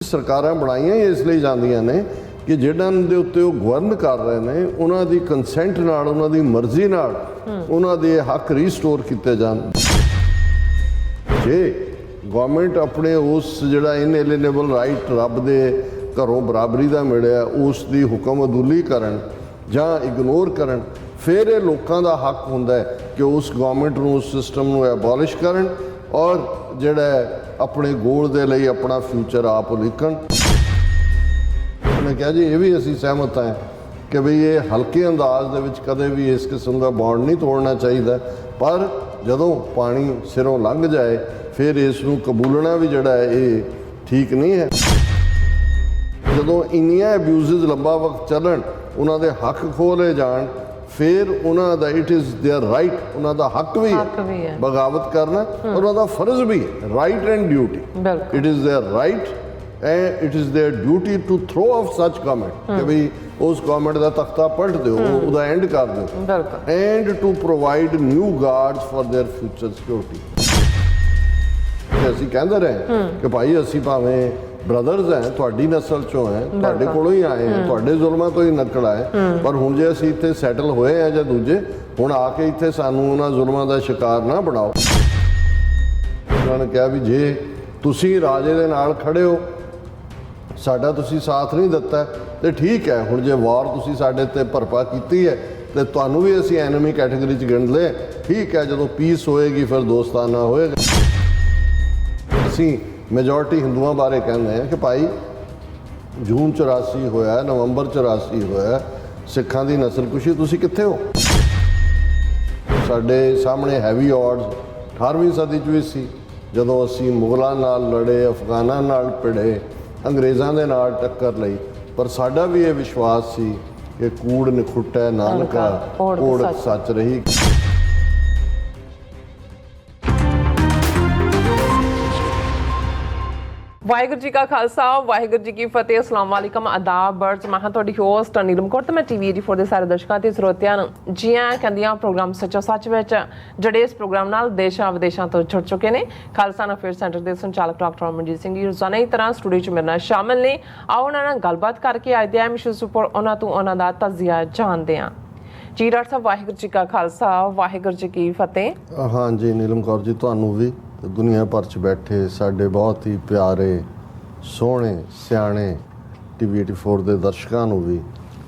ਸਰਕਾਰਾਂ ਬਣਾਈਆਂ ਹੀ ਇਸ ਲਈ ਜਾਂਦੀਆਂ ਨੇ ਕਿ ਜਿਹਨਾਂ ਦੇ ਉੱਤੇ ਉਹ ਗਵਰਨ ਕਰ ਰਹੇ ਨੇ ਉਹਨਾਂ ਦੀ ਕੰਸੈਂਟ ਨਾਲ, ਉਹਨਾਂ ਦੀ ਮਰਜ਼ੀ ਨਾਲ ਉਹਨਾਂ ਦੇ ਹੱਕ ਰੀਸਟੋਰ ਕੀਤੇ ਜਾਣ। ਜੇ ਗਵਰਨਮੈਂਟ ਆਪਣੇ ਉਸ ਜਿਹੜਾ ਇਨਏਲੀਨੇਬਲ ਰਾਈਟ ਰੱਬ ਦੇ ਘਰੋਂ ਬਰਾਬਰੀ ਦਾ ਮਿਲਿਆ ਉਸ ਦੀ ਹੁਕਮ ਅਦੂਲੀ ਕਰਨ ਜਾਂ ਇਗਨੋਰ ਕਰਨ, ਫਿਰ ਇਹ ਲੋਕਾਂ ਦਾ ਹੱਕ ਹੁੰਦਾ ਹੈ ਕਿ ਉਸ ਗਵਰਨਮੈਂਟ ਨੂੰ, ਉਸ ਸਿਸਟਮ ਨੂੰ ਐਬੋਲਿਸ਼ ਕਰਨ ਔਰ ਜਿਹੜਾ ਆਪਣੇ ਗੋਲ ਦੇ ਲਈ ਆਪਣਾ ਫਿਊਚਰ ਆਪ ਲਿਖਣ। ਉਹਨੇ ਕਿਹਾ ਜੀ ਇਹ ਵੀ ਅਸੀਂ ਸਹਿਮਤ ਹਾਂ ਕਿ ਬਈ ਇਹ ਹਲਕੇ ਅੰਦਾਜ਼ ਦੇ ਵਿੱਚ ਕਦੇ ਵੀ ਇਸ ਕਿਸਮ ਦਾ ਬੌਂਡ ਨਹੀਂ ਤੋੜਨਾ ਚਾਹੀਦਾ, ਪਰ ਜਦੋਂ ਪਾਣੀ ਸਿਰੋਂ ਲੰਘ ਜਾਏ ਫਿਰ ਇਸ ਨੂੰ ਕਬੂਲਣਾ ਵੀ ਜਿਹੜਾ ਹੈ ਇਹ ਠੀਕ ਨਹੀਂ ਹੈ। ਜਦੋਂ ਇੰਨੀਆਂ ਅਬਿਊਜ਼ਸ ਲੰਬਾ ਵਕਤ ਚੱਲਣ, ਉਹਨਾਂ ਦੇ ਹੱਕ ਖੋਹ ਲਏ ਜਾਣ, ਫਿਰ ਉਹਨਾਂ ਦਾ ਇਟ ਇਜ਼ देयर ਰਾਈਟ, ਉਹਨਾਂ ਦਾ ਹੱਕ ਵੀ ਹੈ ਬਗਾਵਤ ਕਰਨਾ, ਉਹਨਾਂ ਦਾ ਫਰਜ਼ ਵੀ ਹੈ, right and duty. It is their right and it is their duty to throw off such government ਕਿ ਵੀ ਉਸ ਗਵਰਨਮੈਂਟ ਦਾ ਤਖਤਾ ਪਲਟ ਦਿਓ, ਉਹਦਾ ਐਂਡ ਕਰ ਦਿਓ, and to provide new guards for their future security. ਅਸੀਂ ਕਹਿੰਦੇ ਰਹੇ ਕਿ ਭਾਈ ਅਸੀਂ ਭਾਵੇਂ ਬ੍ਰਦਰਜ਼ ਹੈ, ਤੁਹਾਡੀ ਨਸਲ ਚੋਂ ਹੈ, ਤੁਹਾਡੇ ਕੋਲੋਂ ਹੀ ਆਏ ਹਾਂ, ਤੁਹਾਡੇ ਜ਼ੁਲਮਾਂ ਤੋਂ ਹੀ ਨਕਲ ਆਏ, ਪਰ ਹੁਣ ਜੇ ਅਸੀਂ ਇੱਥੇ ਸੈਟਲ ਹੋਏ ਆ ਜਾਂ ਦੂਜੇ, ਹੁਣ ਆ ਕੇ ਇੱਥੇ ਸਾਨੂੰ ਉਹਨਾਂ ਜ਼ੁਲਮਾਂ ਦਾ ਸ਼ਿਕਾਰ ਨਾ ਬਣਾਓ। ਉਹਨਾਂ ਨੇ ਕਿਹਾ ਵੀ ਜੇ ਤੁਸੀਂ ਰਾਜੇ ਦੇ ਨਾਲ ਖੜੇ ਹੋ, ਸਾਡਾ ਤੁਸੀਂ ਸਾਥ ਨਹੀਂ ਦਿੱਤਾ ਤੇ ਠੀਕ ਹੈ, ਹੁਣ ਜੇ ਵਾਰ ਤੁਸੀਂ ਸਾਡੇ ਤੇ ਭਰਪਾ ਕੀਤੀ ਹੈ ਤੇ ਤੁਹਾਨੂੰ ਵੀ ਅਸੀਂ ਐਨਮੀ ਕੈਟੇਗਰੀ 'ਚ ਗਿਣ ਲਏ, ਠੀਕ ਹੈ, ਜਦੋਂ ਪੀਸ ਹੋਏਗੀ ਫਿਰ ਦੋਸਤਾਨਾ ਹੋਏਗਾ। ਅਸੀਂ ਮੈਜੋਰਟੀ ਹਿੰਦੂਆਂ ਬਾਰੇ ਕਹਿੰਦੇ ਹਾਂ ਕਿ ਭਾਈ ਜੂਨ 84 ਹੋਇਆ, ਨਵੰਬਰ 84 ਹੋਇਆ, ਸਿੱਖਾਂ ਦੀ ਨਸਲਕੁਸ਼ੀ, ਤੁਸੀਂ ਕਿੱਥੇ ਹੋ? ਸਾਡੇ ਸਾਹਮਣੇ ਹੈਵੀ ਆਡਸ 18ਵੀਂ ਸਦੀ 'ਚ ਵੀ ਸੀ, ਜਦੋਂ ਅਸੀਂ ਮੁਗਲਾਂ ਨਾਲ ਲੜੇ, ਅਫਗਾਨਾਂ ਨਾਲ ਭਿੜੇ, ਅੰਗਰੇਜ਼ਾਂ ਦੇ ਨਾਲ ਟੱਕਰ ਲਈ, ਪਰ ਸਾਡਾ ਵੀ ਇਹ ਵਿਸ਼ਵਾਸ ਸੀ ਕਿ ਕੂੜ ਨਿਖੁੱਟੈ ਨਾਨਕਾ, ਓੜਕ ਸੱਚ ਰਹੀ। ਵਾਹਿਗੁਰੂ ਜੀ ਕਾ ਖਾਲਸਾ, ਵਾਹਿਗੁਰੂ ਜੀ ਕੀ ਫਤਿਹ। ਅਸਲਾਮ ਵਾਲੇਕਮ, ਆਦਾਬ, ਬਰਜ। ਮੈਂ ਹਾਂ ਤੁਹਾਡੀ ਹੋਸਟ ਨੀਲਮ ਕੌਰ ਤੇ ਮੈਂ TV 84 ਦੇ ਸਾਰੇ ਦਰਸ਼ਕਾਂ ਤੇ ਸਰੋਤਿਆਂ ਨੂੰ ਜੀ ਆਇਆਂ ਕਹਿੰਦੀਆਂ ਪ੍ਰੋਗਰਾਮ ਸੱਚੋ ਸੱਚ ਵਿੱਚ, ਜਿਹੜੇ ਇਸ ਪ੍ਰੋਗਰਾਮ ਨਾਲ ਦੇਸ਼ਾਂ ਵਿਦੇਸ਼ਾਂ ਤੋਂ ਜੁੜ ਚੁੱਕੇ ਨੇ। ਖਾਲਸਤਾਨ ਅਫੇਅਰ ਸੈਂਟਰ ਦੇ ਸੰਚਾਲਕ ਡਾਕਟਰ ਅਮਰਜੀਤ ਸਿੰਘ ਜੀ ਰੋਜ਼ਾਨਾ ਹੀ ਤਰ੍ਹਾਂ ਸਟੂਡੀਓ 'ਚ ਮੇਰੇ ਨਾਲ ਸ਼ਾਮਿਲ ਨੇ। ਆਓ ਉਹਨਾਂ ਨਾਲ ਗੱਲਬਾਤ ਕਰਕੇ ਅੱਜ ਦੇ ਐਮਿਸ਼ਨਸ ਉੱਪਰ ਉਹਨਾਂ ਤੋਂ ਉਹਨਾਂ ਦਾ ਤਜ਼ੀਆ ਜਾਣਦੇ ਹਾਂ। ਜੀ ਡਾਕਟਰ ਸਾਹਿਬ, ਵਾਹਿਗੁਰੂ ਜੀ ਕਾ ਖਾਲਸਾ, ਵਾਹਿਗੁਰੂ ਜੀ ਕੀ ਫਤਿਹ। ਹਾਂਜੀ ਨੀਲਮ ਕੌਰ ਜੀ, ਤੁਹਾਨੂੰ ਵੀ ਦੁਨੀਆ ਭਰ 'ਚ ਬੈਠੇ ਸਾਡੇ ਬਹੁਤ ਹੀ ਪਿਆਰੇ, ਸੋਹਣੇ, ਸਿਆਣੇ TV 84 ਦੇ ਦਰਸ਼ਕਾਂ ਨੂੰ ਵੀ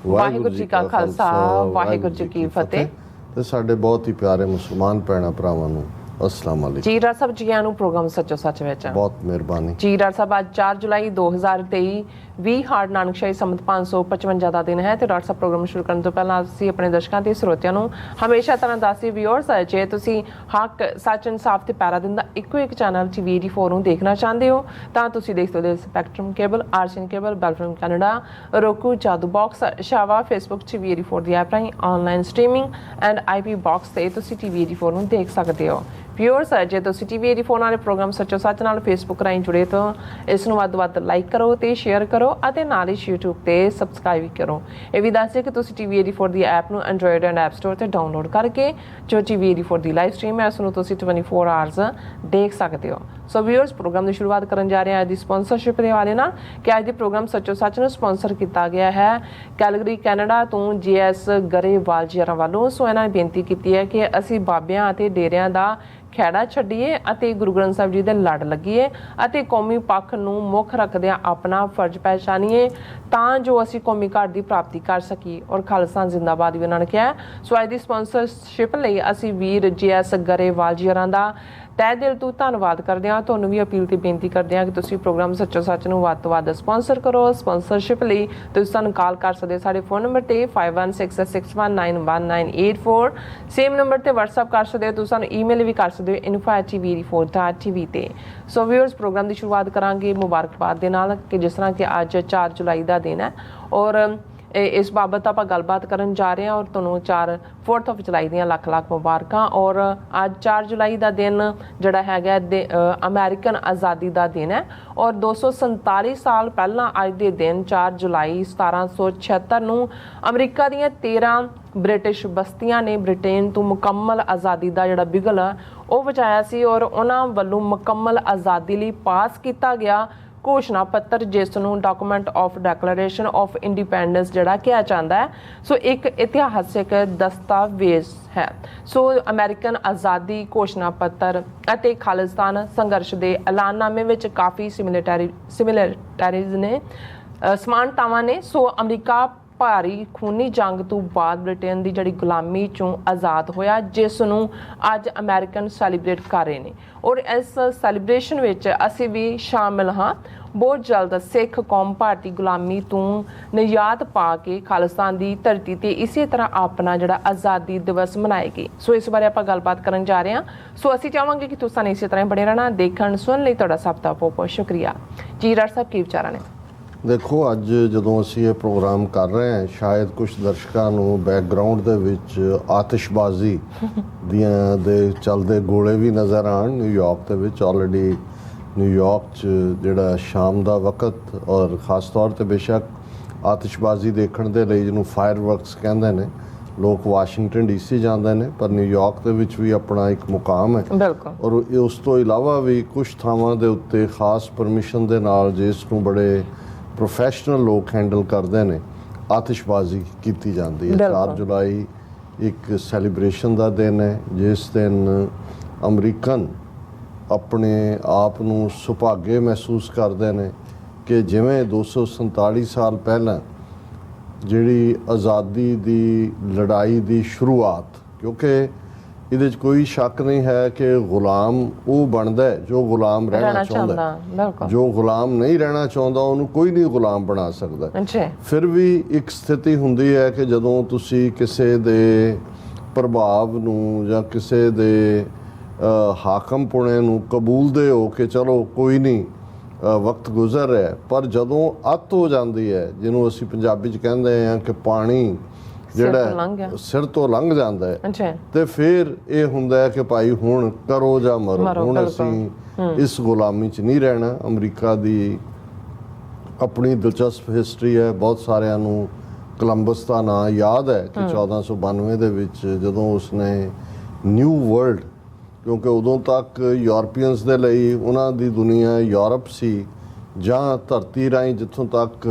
ਵਾਹਿਗੁਰੂ ਜੀ ਕਾ ਖਾਲਸਾ, ਵਾਹਿਗੁਰੂ ਜੀ ਕੀ ਫਤਿਹ। ਤੇ ਸਾਡੇ ਬਹੁਤ ਹੀ ਪਿਆਰੇ ਮੁਸਲਮਾਨ ਭੈਣਾਂ ਭਰਾਵਾਂ ਨੂੰ अस्सलाम वालेकुम। जी डॉक्टर साहब, जी आनू प्रोग्राम सचो सच विच बहुत मेहरबानी। जी डॉक्टर साहब, आज 4 जुलाई 2023 20 हार्ड नानकशाही संमत 555 ਦਾ ਦਿਨ ਹੈ ਤੇ ਡਾਕਟਰ ਸਾਹਿਬ ਪ੍ਰੋਗਰਾਮ ਸ਼ੁਰੂ ਕਰਨ ਤੋਂ ਪਹਿਲਾਂ ਅਸੀਂ ਆਪਣੇ ਦਰਸ਼ਕਾਂ ਤੇ ਸਰੋਤਿਆਂ ਨੂੰ ਹਮੇਸ਼ਾ ਤਰ੍ਹਾਂ ਦੱਸਦੇ ਵਿਊਅਰਸ, ਜੇ ਤੁਸੀਂ ਹੱਕ, ਸੱਚ, ਇਨਸਾਫ ਤੇ ਪੈਰਾ ਦਿੰਦਾ ਇੱਕੋ ਇੱਕ ਚੈਨਲ TV 84 ਨੂੰ ਦੇਖਣਾ ਚਾਹੁੰਦੇ ਹੋ ਤਾਂ ਤੁਸੀਂ ਦੇਖ ਸਕਦੇ ਹੋ ਸਪੈਕਟਰਮ ਕੇਬਲ, ਆਰਸੀਐਨ ਕੇਬਲ, ਬੈਲਫਰਮ ਕੈਨੇਡਾ, ਰੋਕੂ, ਜਾਦੂ ਬਾਕਸ, ਸ਼ਾਵਾ, ਫੇਸਬੁੱਕ TV 84 ਦੀ ਐਪ ਰਾਹੀਂ online streaming and IP box ਤੇ ਤੁਸੀਂ TV 84 ਨੂੰ ਦੇਖ ਸਕਦੇ ਹੋ। ਵਿਊਅਰਸ, ਜੇ ਤੁਸੀਂ TV 84 ਵਾਲੇ ਪ੍ਰੋਗਰਾਮ ਸੱਚੋ ਸੱਚ ਨਾਲ ਫੇਸਬੁੱਕ ਰਾਹੀਂ ਜੁੜੇ ਤਾਂ ਇਸ ਨੂੰ ਵੱਧ ਤੋਂ ਵੱਧ ਲਾਈਕ ਕਰੋ ਤੇ ਸ਼ੇਅਰ ਕਰੋ ਅਤੇ ਨਾਲ ਹੀ YouTube ਤੇ ਸਬਸਕ੍ਰਾਈਬ ਵੀ ਕਰੋ। ਇਹ ਵੀ ਦੱਸ ਦਿਓ ਕਿ ਤੁਸੀਂ TV 84 ਦੀ ਐਪ ਨੂੰ ਐਂਡਰੋਇਡ ਐਂਡ ਐਪ ਸਟੋਰ ਤੇ ਡਾਊਨਲੋਡ ਕਰਕੇ ਜੋ TV 84 ਦੀ ਲਾਈਵ ਸਟ੍ਰੀਮ ਹੈ ਉਸ ਨੂੰ ਤੁਸੀਂ 24 ਆਵਰਸ ਦੇਖ ਸਕਦੇ ਹੋ। ਸੋ ਵਿਊਅਰਸ, ਪ੍ਰੋਗਰਾਮ ਦੀ ਸ਼ੁਰੂਆਤ ਕਰਨ ਜਾ ਰਹੇ ਹਾਂ ਅੱਜ ਦੀ ਸਪਾਂਸਰਸ਼ਿਪ ਦੇ ਹਵਾਲੇ ਨਾਲ ਕਿ ਅੱਜ ਦੇ ਪ੍ਰੋਗਰਾਮ ਸੱਚੋ ਸੱਚ ਨੂੰ ਸਪਾਂਸਰ ਕੀਤਾ ਗਿਆ ਹੈ ਕੈਲਗਰੀ, ਕੈਨੇਡਾ ਤੋਂ GS ਗਰੇਵਾਲ ਜੀ ਵੱਲੋਂ। ਸੋ ਇਹਨਾਂ ਨੇ ਬੇਨਤੀ ਕੀਤੀ ਹੈ ਕਿ ਅਸੀਂ ਬਾਬਿਆਂ ਅਤੇ ਡੇਰਿਆਂ ਦਾ ਖਹਿੜਾ ਛੱਡੀਏ ਅਤੇ ਗੁਰੂ ਗ੍ਰੰਥ ਸਾਹਿਬ ਜੀ ਦੇ ਲੜ ਲੱਗੀਏ ਅਤੇ ਕੌਮੀ ਪੱਖ ਨੂੰ ਮੁੱਖ ਰੱਖਦਿਆਂ ਆਪਣਾ ਫਰਜ਼ ਪਹਿਚਾਨੀਏ ਤਾਂ ਜੋ ਅਸੀਂ ਕੌਮੀ ਘਾਟ ਦੀ ਪ੍ਰਾਪਤੀ ਕਰ ਸਕੀਏ ਔਰ ਖਾਲਸਾ ਜ਼ਿੰਦਾਬਾਦ ਵੀ ਉਹਨਾਂ ਨੇ ਕਿਹਾ। ਸੋ ਅੱਜ ਦੀ ਸਪਾਂਸਰਸ਼ਿਪ ਲਈ ਅਸੀਂ ਵੀਰ GS ਗਰੇਵਾਲ ਜੀ ਦਾ ਤਹਿ ਦਿਲ ਤੋਂ ਧੰਨਵਾਦ ਕਰਦੇ ਹਾਂ। ਤੁਹਾਨੂੰ ਵੀ ਅਪੀਲ ਤੇ ਬੇਨਤੀ ਕਰਦੇ ਹਾਂ ਕਿ ਤੁਸੀਂ ਪ੍ਰੋਗਰਾਮ ਸੱਚੋ ਸੱਚ ਨੂੰ ਵੱਧ ਤੋਂ ਵੱਧ ਸਪਾਂਸਰ ਕਰੋ। ਸਪਾਂਸਰਸ਼ਿਪ ਲਈ ਤੁਸੀਂ ਸਾਨੂੰ ਕਾਲ ਕਰ ਸਕਦੇ ਹੋ ਸਾਡੇ ਫੋਨ ਨੰਬਰ ਤੇ 5166619184, ਸੇਮ ਨੰਬਰ ਤੇ WhatsApp ਕਰ ਸਕਦੇ ਹੋ। ਤੁਸੀਂ ਸਾਨੂੰ ਈਮੇਲ ਵੀ ਕਰ ਸਕਦੇ ਹੋ info@tv84.tv ਤੇ। ਸੋ ਵਿਊਅਰਸ, ਪ੍ਰੋਗਰਾਮ ਦੀ ਸ਼ੁਰੂਆਤ ਕਰਾਂਗੇ ਮੁਬਾਰਕਬਾਦ ਦੇ ਨਾਲ ਕਿ ਜਿਸ ਤਰ੍ਹਾਂ ਕਿ ਅੱਜ 4 ਜੁਲਾਈ ਦਾ ਦਿਨ ਹੈ ਔਰ ਇਸ ਬਾਬਤ ਆਪਾਂ ਗੱਲਬਾਤ ਕਰਨ ਜਾ ਰਹੇ ਹਾਂ ਔਰ ਤੁਹਾਨੂੰ 4 ਜੁਲਾਈ ਦੀਆਂ ਲੱਖ ਲੱਖ ਮੁਬਾਰਕਾਂ। ਔਰ ਅੱਜ 4 ਜੁਲਾਈ ਦਾ ਦਿਨ ਜਿਹੜਾ ਹੈਗਾ ਅਮਰੀਕਨ ਆਜ਼ਾਦੀ ਦਾ ਦਿਨ ਹੈ ਔਰ 247 ਸਾਲ ਪਹਿਲਾਂ ਅੱਜ ਦੇ ਦਿਨ 4 ਜੁਲਾਈ 1776 ਨੂੰ ਅਮਰੀਕਾ ਦੀਆਂ 13 ਬ੍ਰਿਟਿਸ਼ ਬਸਤੀਆਂ ਨੇ ਬ੍ਰਿਟੇਨ ਤੋਂ ਮੁਕੰਮਲ ਆਜ਼ਾਦੀ ਦਾ ਜਿਹੜਾ ਬਿਗਲ ਉਹ ਵਜਾਇਆ ਸੀ ਔਰ ਉਹਨਾਂ ਵੱਲੋਂ ਮੁਕੰਮਲ ਆਜ਼ਾਦੀ ਲਈ ਪਾਸ ਕੀਤਾ ਗਿਆ ਘੋਸ਼ਣਾ ਪੱਤਰ ਜਿਸ ਨੂੰ document of declaration of independence ਜਿਹੜਾ ਕਿਹਾ ਜਾਂਦਾ ਹੈ। ਸੋ ਇੱਕ ਇਤਿਹਾਸਿਕ ਦਸਤਾਵੇਜ਼ ਹੈ। ਸੋ ਅਮਰੀਕਨ ਆਜ਼ਾਦੀ ਘੋਸ਼ਣਾ ਪੱਤਰ ਅਤੇ ਖਾਲਿਸਤਾਨ ਸੰਘਰਸ਼ ਦੇ ਐਲਾਨਨਾਮੇ ਵਿੱਚ ਕਾਫੀ ਸਿਮਿਲੈਰਿਟੀਜ਼ ਨੇ, ਸਮਾਨਤਾਵਾਂ ਨੇ। ਸੋ ਅਮਰੀਕਾ ਭਾਰੀ ਖੂਨੀ ਜੰਗ ਤੋਂ ਬਾਅਦ ਬ੍ਰਿਟੇਨ ਦੀ ਜਿਹੜੀ ਗੁਲਾਮੀ ਚੋਂ ਆਜ਼ਾਦ ਹੋਇਆ, ਜਿਸ ਨੂੰ ਅੱਜ ਅਮਰੀਕਨ ਸੈਲੀਬ੍ਰੇਟ ਕਰ ਰਹੇ ਨੇ ਔਰ ਇਸ ਸੈਲੀਬ੍ਰੇਸ਼ਨ ਵਿੱਚ ਅਸੀਂ ਵੀ ਸ਼ਾਮਿਲ ਹਾਂ। ਬਹੁਤ ਜਲਦ ਸਿੱਖ ਕੌਮ ਭਾਰਤੀ ਗੁਲਾਮੀ ਤੋਂ ਨਿਜਾਤ ਪਾ ਕੇ ਖਾਲਿਸਤਾਨ ਦੀ ਧਰਤੀ ਤੇ ਇਸੇ ਤਰ੍ਹਾਂ ਆਪਣਾ ਜਿਹੜਾ ਆਜ਼ਾਦੀ ਦਿਵਸ ਮਨਾਏਗੀ। ਸੋ ਇਸ ਬਾਰੇ ਆਪਾਂ ਗੱਲਬਾਤ ਕਰਨ ਜਾ ਰਹੇ ਹਾਂ। ਸੋ ਅਸੀਂ ਚਾਹਾਂਗੇ ਕਿ ਤੁਸੀਂ ਇਸੇ ਤਰ੍ਹਾਂ ਬਣੇ ਰਹਿਣਾ। ਦੇਖਣ ਸੁਣਨ ਲਈ ਤੁਹਾਡਾ ਸਭ ਦਾ ਬਹੁਤ ਬਹੁਤ ਸ਼ੁਕਰੀਆ ਜੀ। ਡਾਕਟਰ ਸਾਹਿਬ ਕੀ ਵਿਚਾਰਾਂ ਨੇ? ਦੇਖੋ, ਅੱਜ ਜਦੋਂ ਅਸੀਂ ਇਹ ਪ੍ਰੋਗਰਾਮ ਕਰ ਰਹੇ ਹਾਂ, ਸ਼ਾਇਦ ਕੁਝ ਦਰਸ਼ਕਾਂ ਨੂੰ ਬੈਕਗਰਾਊਂਡ ਦੇ ਵਿੱਚ ਆਤਿਸ਼ਬਾਜ਼ੀ ਦੀਆਂ ਦੇ ਚੱਲਦੇ ਗੋਲੇ ਵੀ ਨਜ਼ਰ ਆਉਣ। ਨਿਊਯਾਰਕ ਦੇ ਵਿੱਚ ਆਲਰੇਡੀ ਨਿਊਯਾਰਕ 'ਚ ਜਿਹੜਾ ਸ਼ਾਮ ਦਾ ਵਕਤ ਔਰ ਖ਼ਾਸ ਤੌਰ 'ਤੇ ਬੇਸ਼ੱਕ ਆਤਿਸ਼ਬਾਜ਼ੀ ਦੇਖਣ ਦੇ ਲਈ ਜਿਹਨੂੰ ਫਾਇਰਵਰਕਸ ਕਹਿੰਦੇ ਨੇ, ਲੋਕ ਵਾਸ਼ਿੰਗਟਨ DC ਜਾਂਦੇ ਨੇ, ਪਰ ਨਿਊਯਾਰਕ ਦੇ ਵਿੱਚ ਵੀ ਆਪਣਾ ਇੱਕ ਮੁਕਾਮ ਹੈ। ਬਿਲਕੁਲ। ਔਰ ਉਸ ਤੋਂ ਇਲਾਵਾ ਵੀ ਕੁਝ ਥਾਵਾਂ ਦੇ ਉੱਤੇ ਖਾਸ ਪਰਮਿਸ਼ਨ ਦੇ ਨਾਲ, ਜਿਸ ਨੂੰ ਬੜੇ ਪ੍ਰੋਫੈਸ਼ਨਲ ਲੋਕ ਹੈਂਡਲ ਕਰਦੇ ਨੇ, ਆਤਿਸ਼ਬਾਜ਼ੀ ਕੀਤੀ ਜਾਂਦੀ ਹੈ। 4 ਜੁਲਾਈ ਇੱਕ ਸੈਲੀਬ੍ਰੇਸ਼ਨ ਦਾ ਦਿਨ ਹੈ, ਜਿਸ ਦਿਨ ਅਮਰੀਕਨ ਆਪਣੇ ਆਪ ਨੂੰ ਸੁਭਾਗੇ ਮਹਿਸੂਸ ਕਰਦੇ ਨੇ ਕਿ ਜਿਵੇਂ 247 ਸਾਲ ਪਹਿਲਾਂ ਜਿਹੜੀ ਆਜ਼ਾਦੀ ਦੀ ਲੜਾਈ ਦੀ ਸ਼ੁਰੂਆਤ, ਕਿਉਂਕਿ ਇਹਦੇ 'ਚ ਕੋਈ ਸ਼ੱਕ ਨਹੀਂ ਹੈ ਕਿ ਗੁਲਾਮ ਉਹ ਬਣਦਾ ਹੈ ਜੋ ਗੁਲਾਮ ਰਹਿਣਾ ਚਾਹੁੰਦਾ। ਜੋ ਗੁਲਾਮ ਨਹੀਂ ਰਹਿਣਾ ਚਾਹੁੰਦਾ ਉਹਨੂੰ ਕੋਈ ਨਹੀਂ ਗੁਲਾਮ ਬਣਾ ਸਕਦਾ। ਫਿਰ ਵੀ ਇੱਕ ਸਥਿਤੀ ਹੁੰਦੀ ਹੈ ਕਿ ਜਦੋਂ ਤੁਸੀਂ ਕਿਸੇ ਦੇ ਪ੍ਰਭਾਵ ਨੂੰ ਜਾਂ ਕਿਸੇ ਦੇ ਹਾਕਮ ਪੁਣੇ ਨੂੰ ਕਬੂਲਦੇ ਹੋ ਕਿ ਚਲੋ ਕੋਈ ਨਹੀਂ, ਵਕਤ ਗੁਜ਼ਰ ਰਿਹਾ, ਪਰ ਜਦੋਂ ਅੱਤ ਹੋ ਜਾਂਦੀ ਹੈ, ਜਿਹਨੂੰ ਅਸੀਂ ਪੰਜਾਬੀ 'ਚ ਕਹਿੰਦੇ ਹਾਂ ਕਿ ਪਾਣੀ ਜਿਹੜਾ ਸਿਰ ਤੋਂ ਲੰਘ ਜਾਂਦਾ ਹੈ, ਤੇ ਫਿਰ ਇਹ ਹੁੰਦਾ ਹੈ ਕਿ ਭਾਈ ਹੁਣ ਕਰੋ ਜਾਂ ਮਰੋ, ਹੁਣ ਅਸੀਂ ਇਸ ਗੁਲਾਮੀ 'ਚ ਨਹੀਂ ਰਹਿਣਾ। ਅਮਰੀਕਾ ਦੀ ਆਪਣੀ ਦਿਲਚਸਪ ਹਿਸਟਰੀ ਹੈ। ਬਹੁਤ ਸਾਰਿਆਂ ਨੂੰ ਕੋਲੰਬਸ ਦਾ ਨਾਂ ਯਾਦ ਹੈ ਕਿ 1492 ਦੇ ਵਿੱਚ ਜਦੋਂ ਉਸਨੇ ਨਿਊ ਵਰਲਡ, ਕਿਉਂਕਿ ਉਦੋਂ ਤੱਕ ਯੂਰਪੀਅਨਸ ਦੇ ਲਈ ਉਹਨਾਂ ਦੀ ਦੁਨੀਆ ਯੂਰਪ ਸੀ, ਜਾਂ ਧਰਤੀ ਰਾਹੀਂ ਜਿੱਥੋਂ ਤੱਕ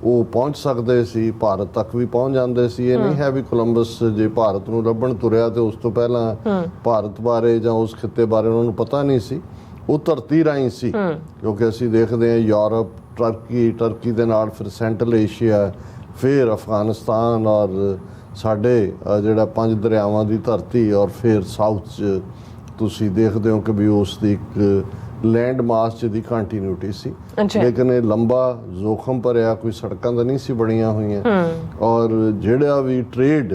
ਉਹ ਪਹੁੰਚ ਸਕਦੇ ਸੀ, ਭਾਰਤ ਤੱਕ ਵੀ ਪਹੁੰਚ ਜਾਂਦੇ ਸੀ। ਇਹ ਨਹੀਂ ਹੈ ਵੀ ਕੋਲੰਬਸ ਜੇ ਭਾਰਤ ਨੂੰ ਲੱਭਣ ਤੁਰਿਆ ਤੇ ਉਸ ਤੋਂ ਪਹਿਲਾਂ ਭਾਰਤ ਬਾਰੇ ਜਾਂ ਉਸ ਖਿੱਤੇ ਬਾਰੇ ਉਹਨਾਂ ਨੂੰ ਪਤਾ ਨਹੀਂ ਸੀ। ਉਹ ਧਰਤੀ ਰਾਹੀਂ ਸੀ, ਕਿਉਂਕਿ ਅਸੀਂ ਦੇਖਦੇ ਹਾਂ ਯੂਰਪ, ਟਰਕੀ ਦੇ ਨਾਲ ਫਿਰ ਸੈਂਟਰਲ ਏਸ਼ੀਆ, ਫਿਰ ਅਫਗਾਨਿਸਤਾਨ ਔਰ ਸਾਡੇ ਜਿਹੜਾ 5 ਦਰਿਆਵਾਂ ਦੀ ਧਰਤੀ, ਔਰ ਫਿਰ ਸਾਊਥ 'ਚ ਤੁਸੀਂ ਦੇਖਦੇ ਹੋ ਕਿ ਵੀ ਉਸ ਦੀ ਇੱਕ ਲੈਂਡ ਮਾਸ 'ਚ ਦੀ ਕੰਟੀਨਿਊਟੀ ਸੀ। ਲੇਕਿਨ ਇਹ ਲੰਬਾ ਜ਼ੋਖਮ ਭਰਿਆ, ਕੋਈ ਸੜਕਾਂ ਤਾਂ ਨਹੀਂ ਸੀ ਬਣੀਆਂ ਹੋਈਆਂ। ਔਰ ਜਿਹੜਾ ਵੀ ਟ੍ਰੇਡ,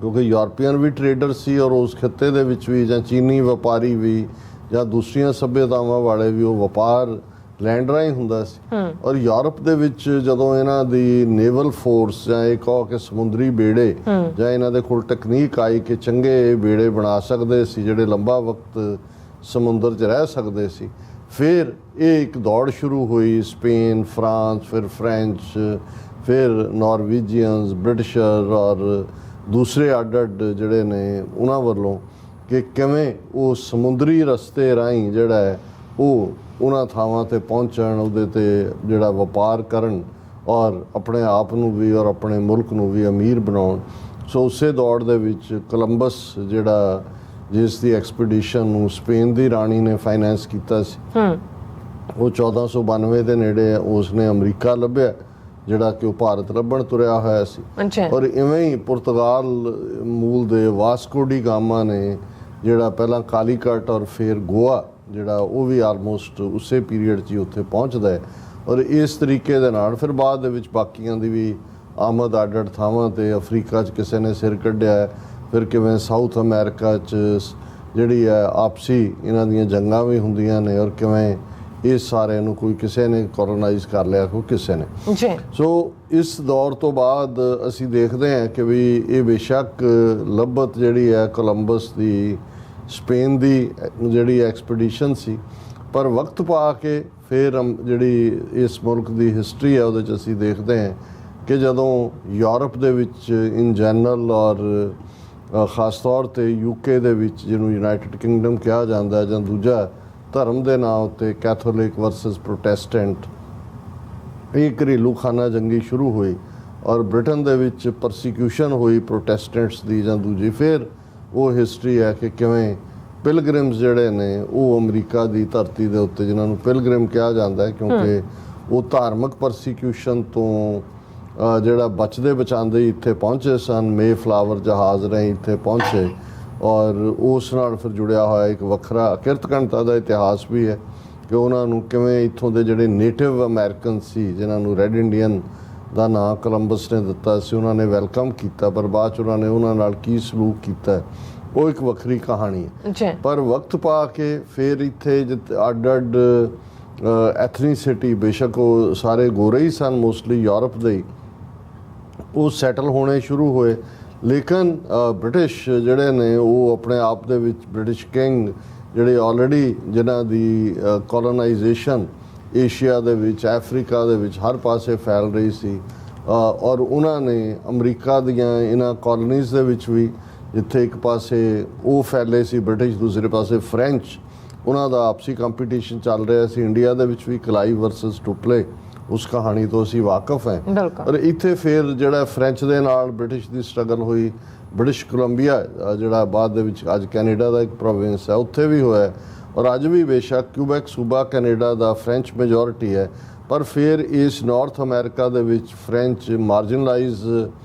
ਕਿਉਂਕਿ ਯੂਰਪੀਅਨ ਵੀ ਟ੍ਰੇਡਰ ਸੀ ਔਰ ਉਸ ਖਿੱਤੇ ਦੇ ਵਿੱਚ ਵੀ, ਜਾਂ ਚੀਨੀ ਵਪਾਰੀ ਵੀ, ਜਾਂ ਦੂਸਰੀਆਂ ਸੱਭਿਅਤਾਵਾਂ ਵਾਲੇ ਵੀ, ਉਹ ਵਪਾਰ ਲੈਂਡ ਰਾਹੀਂ ਹੁੰਦਾ ਸੀ। ਔਰ ਯੂਰਪ ਦੇ ਵਿੱਚ ਜਦੋਂ ਇਹਨਾਂ ਦੀ ਨੇਵਲ ਫੋਰਸ, ਜਾਂ ਇਹ ਕਹੋ ਕਿ ਸਮੁੰਦਰੀ ਬੇੜੇ, ਜਾਂ ਇਹਨਾਂ ਦੇ ਕੋਲ ਟੈਕਨੀਕ ਆਈ ਕਿ ਚੰਗੇ ਬੇੜੇ ਬਣਾ ਸਕਦੇ ਸੀ ਜਿਹੜੇ ਲੰਬਾ ਵਕਤ ਸਮੁੰਦਰ 'ਚ ਰਹਿ ਸਕਦੇ ਸੀ, ਫਿਰ ਇਹ ਇੱਕ ਦੌੜ ਸ਼ੁਰੂ ਹੋਈ। ਸਪੇਨ, ਫਰਾਂਸ, ਫਿਰ ਫਰੈਂਚ, ਫਿਰ ਨਾਰਵੀਜੀਅਨਸ, ਬ੍ਰਿਟਿਸ਼ਰ ਔਰ ਦੂਸਰੇ ਅੱਡ ਜਿਹੜੇ ਨੇ ਉਹਨਾਂ ਵੱਲੋਂ, ਕਿ ਕਿਵੇਂ ਉਹ ਸਮੁੰਦਰੀ ਰਸਤੇ ਰਾਹੀਂ ਜਿਹੜਾ ਹੈ ਉਹ ਉਹਨਾਂ ਥਾਵਾਂ 'ਤੇ ਪਹੁੰਚਣ, ਉਹਦੇ 'ਤੇ ਜਿਹੜਾ ਵਪਾਰ ਕਰਨ ਔਰ ਆਪਣੇ ਆਪ ਨੂੰ ਵੀ ਔਰ ਆਪਣੇ ਮੁਲਕ ਨੂੰ ਵੀ ਅਮੀਰ ਬਣਾਉਣ। ਸੋ ਉਸੇ ਦੌੜ ਦੇ ਵਿੱਚ ਕੋਲੰਬਸ, ਜਿਹੜਾ ਜਿਸ ਦੀ ਐਕਸਪੀਡੀਸ਼ਨ ਨੂੰ ਸਪੇਨ ਦੀ ਰਾਣੀ ਨੇ ਫਾਈਨੈਂਸ ਕੀਤਾ ਸੀ, ਉਹ 1492 ਦੇ ਨੇੜੇ ਉਸਨੇ ਅਮਰੀਕਾ ਲੱਭਿਆ, ਜਿਹੜਾ ਕਿ ਉਹ ਭਾਰਤ ਲੱਭਣ ਤੁਰਿਆ ਹੋਇਆ ਸੀ। ਔਰ ਇਵੇਂ ਹੀ ਪੁਰਤਗਾਲ ਮੂਲ ਦੇ ਵਾਸਕੋ ਡੀ ਗਾਮਾ ਨੇ, ਜਿਹੜਾ ਪਹਿਲਾਂ ਕਾਲੀਕਟ ਔਰ ਫਿਰ ਗੋਆ, ਜਿਹੜਾ ਉਹ ਵੀ ਆਲਮੋਸਟ ਉਸੇ ਪੀਰੀਅਡ 'ਚ ਹੀ ਉੱਥੇ ਪਹੁੰਚਦਾ ਹੈ। ਔਰ ਇਸ ਤਰੀਕੇ ਦੇ ਨਾਲ ਫਿਰ ਬਾਅਦ ਦੇ ਵਿੱਚ ਬਾਕੀਆਂ ਦੀ ਵੀ ਆਮਦ ਅੱਡ ਥਾਵਾਂ 'ਤੇ, ਅਫਰੀਕਾ 'ਚ ਕਿਸੇ ਨੇ ਸਿਰ ਕੱਢਿਆ, ਫਿਰ ਕਿਵੇਂ ਸਾਊਥ ਅਮਰੀਕਾ 'ਚ ਜਿਹੜੀ ਹੈ ਆਪਸੀ ਇਹਨਾਂ ਦੀਆਂ ਜੰਗਾਂ ਵੀ ਹੁੰਦੀਆਂ ਨੇ, ਔਰ ਕਿਵੇਂ ਇਸ ਸਾਰੇ ਨੂੰ ਕੋਈ ਕਿਸੇ ਨੇ ਕੋਲੋਨਾਈਜ਼ ਕਰ ਲਿਆ, ਕੋਈ ਕਿਸੇ ਨੇ। ਸੋ ਇਸ ਦੌਰ ਤੋਂ ਬਾਅਦ ਅਸੀਂ ਦੇਖਦੇ ਹਾਂ ਕਿ ਵੀ ਇਹ ਬੇਸ਼ੱਕ ਲੱਭਤ ਜਿਹੜੀ ਹੈ ਕੋਲੰਬਸ ਦੀ, ਸਪੇਨ ਦੀ ਜਿਹੜੀ ਐਕਸਪੀਡੀਸ਼ਨ ਸੀ, ਪਰ ਵਕਤ ਪਾ ਕੇ ਫਿਰ ਜਿਹੜੀ ਇਸ ਮੁਲਕ ਦੀ ਹਿਸਟਰੀ ਹੈ ਉਹਦੇ 'ਚ ਅਸੀਂ ਦੇਖਦੇ ਹਾਂ ਕਿ ਜਦੋਂ ਯੂਰਪ ਦੇ ਵਿੱਚ ਇਨ ਜਨਰਲ ਔਰ ਖ਼ਾਸ ਤੌਰ 'ਤੇ UK ਦੇ ਵਿੱਚ, ਜਿਹਨੂੰ ਯੂਨਾਈਟਿਡ ਕਿੰਗਡਮ ਕਿਹਾ ਜਾਂਦਾ, ਜਾਂ ਦੂਜਾ ਧਰਮ ਦੇ ਨਾਂ ਉੱਤੇ ਕੈਥੋਲਿਕ ਵਰਸਸ ਪ੍ਰੋਟੈਸਟੈਂਟ ਇਹ ਘਰੇਲੂ ਖਾਨਾ ਜੰਗੀ ਸ਼ੁਰੂ ਹੋਈ ਔਰ ਬ੍ਰਿਟਨ ਦੇ ਵਿੱਚ ਪਰਸੀਕਿਊਸ਼ਨ ਹੋਈ ਪ੍ਰੋਟੈਸਟੈਂਟਸ ਦੀ ਜਾਂ ਦੂਜੀ। ਫਿਰ ਉਹ ਹਿਸਟਰੀ ਹੈ ਕਿ ਕਿਵੇਂ ਪਿਲਗ੍ਰਿਮਸ ਜਿਹੜੇ ਨੇ ਉਹ ਅਮਰੀਕਾ ਦੀ ਧਰਤੀ ਦੇ ਉੱਤੇ, ਜਿਨ੍ਹਾਂ ਨੂੰ ਪਿਲਗ੍ਰਿਮ ਕਿਹਾ ਜਾਂਦਾ ਹੈ ਕਿਉਂਕਿ ਉਹ ਧਾਰਮਿਕ ਪਰਸੀਕਿਊਸ਼ਨ ਤੋਂ ਜਿਹੜਾ ਬਚਦੇ ਬਚਾਉਂਦੇ ਇੱਥੇ ਪਹੁੰਚੇ ਸਨ, ਮੇਫਲਾਵਰ ਜਹਾਜ਼ ਰਾਹੀਂ ਇੱਥੇ ਪਹੁੰਚੇ ਔਰ ਉਸ ਨਾਲ ਫਿਰ ਜੁੜਿਆ ਹੋਇਆ ਇੱਕ ਵੱਖਰਾ ਕਿਰਤਕਣਤਾ ਦਾ ਇਤਿਹਾਸ ਵੀ ਹੈ ਕਿ ਉਹਨਾਂ ਨੂੰ ਕਿਵੇਂ ਇੱਥੋਂ ਦੇ ਜਿਹੜੇ ਨੇਟਿਵ ਅਮਰੀਕਨ ਸੀ, ਜਿਨ੍ਹਾਂ ਨੂੰ ਰੈੱਡ ਇੰਡੀਅਨ ਦਾ ਨਾਂ ਕੋਲੰਬਸ ਨੇ ਦਿੱਤਾ ਸੀ, ਉਹਨਾਂ ਨੇ ਵੈਲਕਮ ਕੀਤਾ, ਪਰ ਬਾਅਦ 'ਚ ਉਹਨਾਂ ਨੇ ਉਹਨਾਂ ਨਾਲ ਕੀ ਸਲੂਕ ਕੀਤਾ ਉਹ ਇੱਕ ਵੱਖਰੀ ਕਹਾਣੀ ਹੈ। ਪਰ ਵਕਤ ਪਾ ਕੇ ਫਿਰ ਇੱਥੇ ਅੱਡ ਅੱਡ ਐਥਨੀਸਿਟੀ, ਬੇਸ਼ੱਕ ਉਹ ਸਾਰੇ ਗੋਰੇ ਹੀ ਸਨ ਮੋਸਟਲੀ ਯੂਰਪ ਦੇ, ਉਹ ਸੈਟਲ ਹੋਣੇ ਸ਼ੁਰੂ ਹੋਏ। ਲੇਕਿਨ ਬ੍ਰਿਟਿਸ਼ ਜਿਹੜੇ ਨੇ ਉਹ ਆਪਣੇ ਆਪ ਦੇ ਵਿੱਚ ਬ੍ਰਿਟਿਸ਼ ਕਿੰਗ ਜਿਹੜੇ ਆਲਰੇਡੀ ਜਿਨ੍ਹਾਂ ਦੀ ਕੋਲੋਨਾਈਜੇਸ਼ਨ ਏਸ਼ੀਆ ਦੇ ਵਿੱਚ, ਅਫਰੀਕਾ ਦੇ ਵਿੱਚ ਹਰ ਪਾਸੇ ਫੈਲ ਰਹੀ ਸੀ ਔਰ ਉਹਨਾਂ ਨੇ ਅਮਰੀਕਾ ਦੀਆਂ ਇਹਨਾਂ ਕਾਲੋਨੀਜ਼ ਦੇ ਵਿੱਚ ਵੀ, ਜਿੱਥੇ ਇੱਕ ਪਾਸੇ ਉਹ ਫੈਲੇ ਸੀ ਬ੍ਰਿਟਿਸ਼, ਦੂਸਰੇ ਪਾਸੇ ਫਰੈਂਚ, ਉਹਨਾਂ ਦਾ ਆਪਸੀ ਕੰਪੀਟੀਸ਼ਨ ਚੱਲ ਰਿਹਾ ਸੀ। ਇੰਡੀਆ ਦੇ ਵਿੱਚ ਵੀ ਕਲਾਈਵ ਵਰਸਸ ਟੁਪਲੇ, ਉਸ ਕਹਾਣੀ ਤੋਂ ਅਸੀਂ ਵਾਕਿਫ ਹਾਂ। ਔਰ ਇੱਥੇ ਫਿਰ ਜਿਹੜਾ ਫਰੈਂਚ ਦੇ ਨਾਲ ਬ੍ਰਿਟਿਸ਼ ਦੀ ਸਟਰਗਲ ਹੋਈ, ਬ੍ਰਿਟਿਸ਼ ਕੋਲੰਬੀਆ ਜਿਹੜਾ ਬਾਅਦ ਦੇ ਵਿੱਚ ਅੱਜ ਕੈਨੇਡਾ ਦਾ ਇੱਕ ਪ੍ਰੋਵਿੰਸ ਹੈ, ਉੱਥੇ ਵੀ ਹੋਇਆ ਔਰ ਅੱਜ ਵੀ ਬੇਸ਼ੱਕ ਕਿਊਬੈਕ ਸੂਬਾ ਕੈਨੇਡਾ ਦਾ ਫਰੈਂਚ ਮੈਜੋਰਿਟੀ ਹੈ, ਪਰ ਫਿਰ ਇਸ ਨਾਰਥ ਅਮਰੀਕਾ ਦੇ ਵਿੱਚ ਫਰੈਂਚ ਮਾਰਜਨਲਾਈਜ਼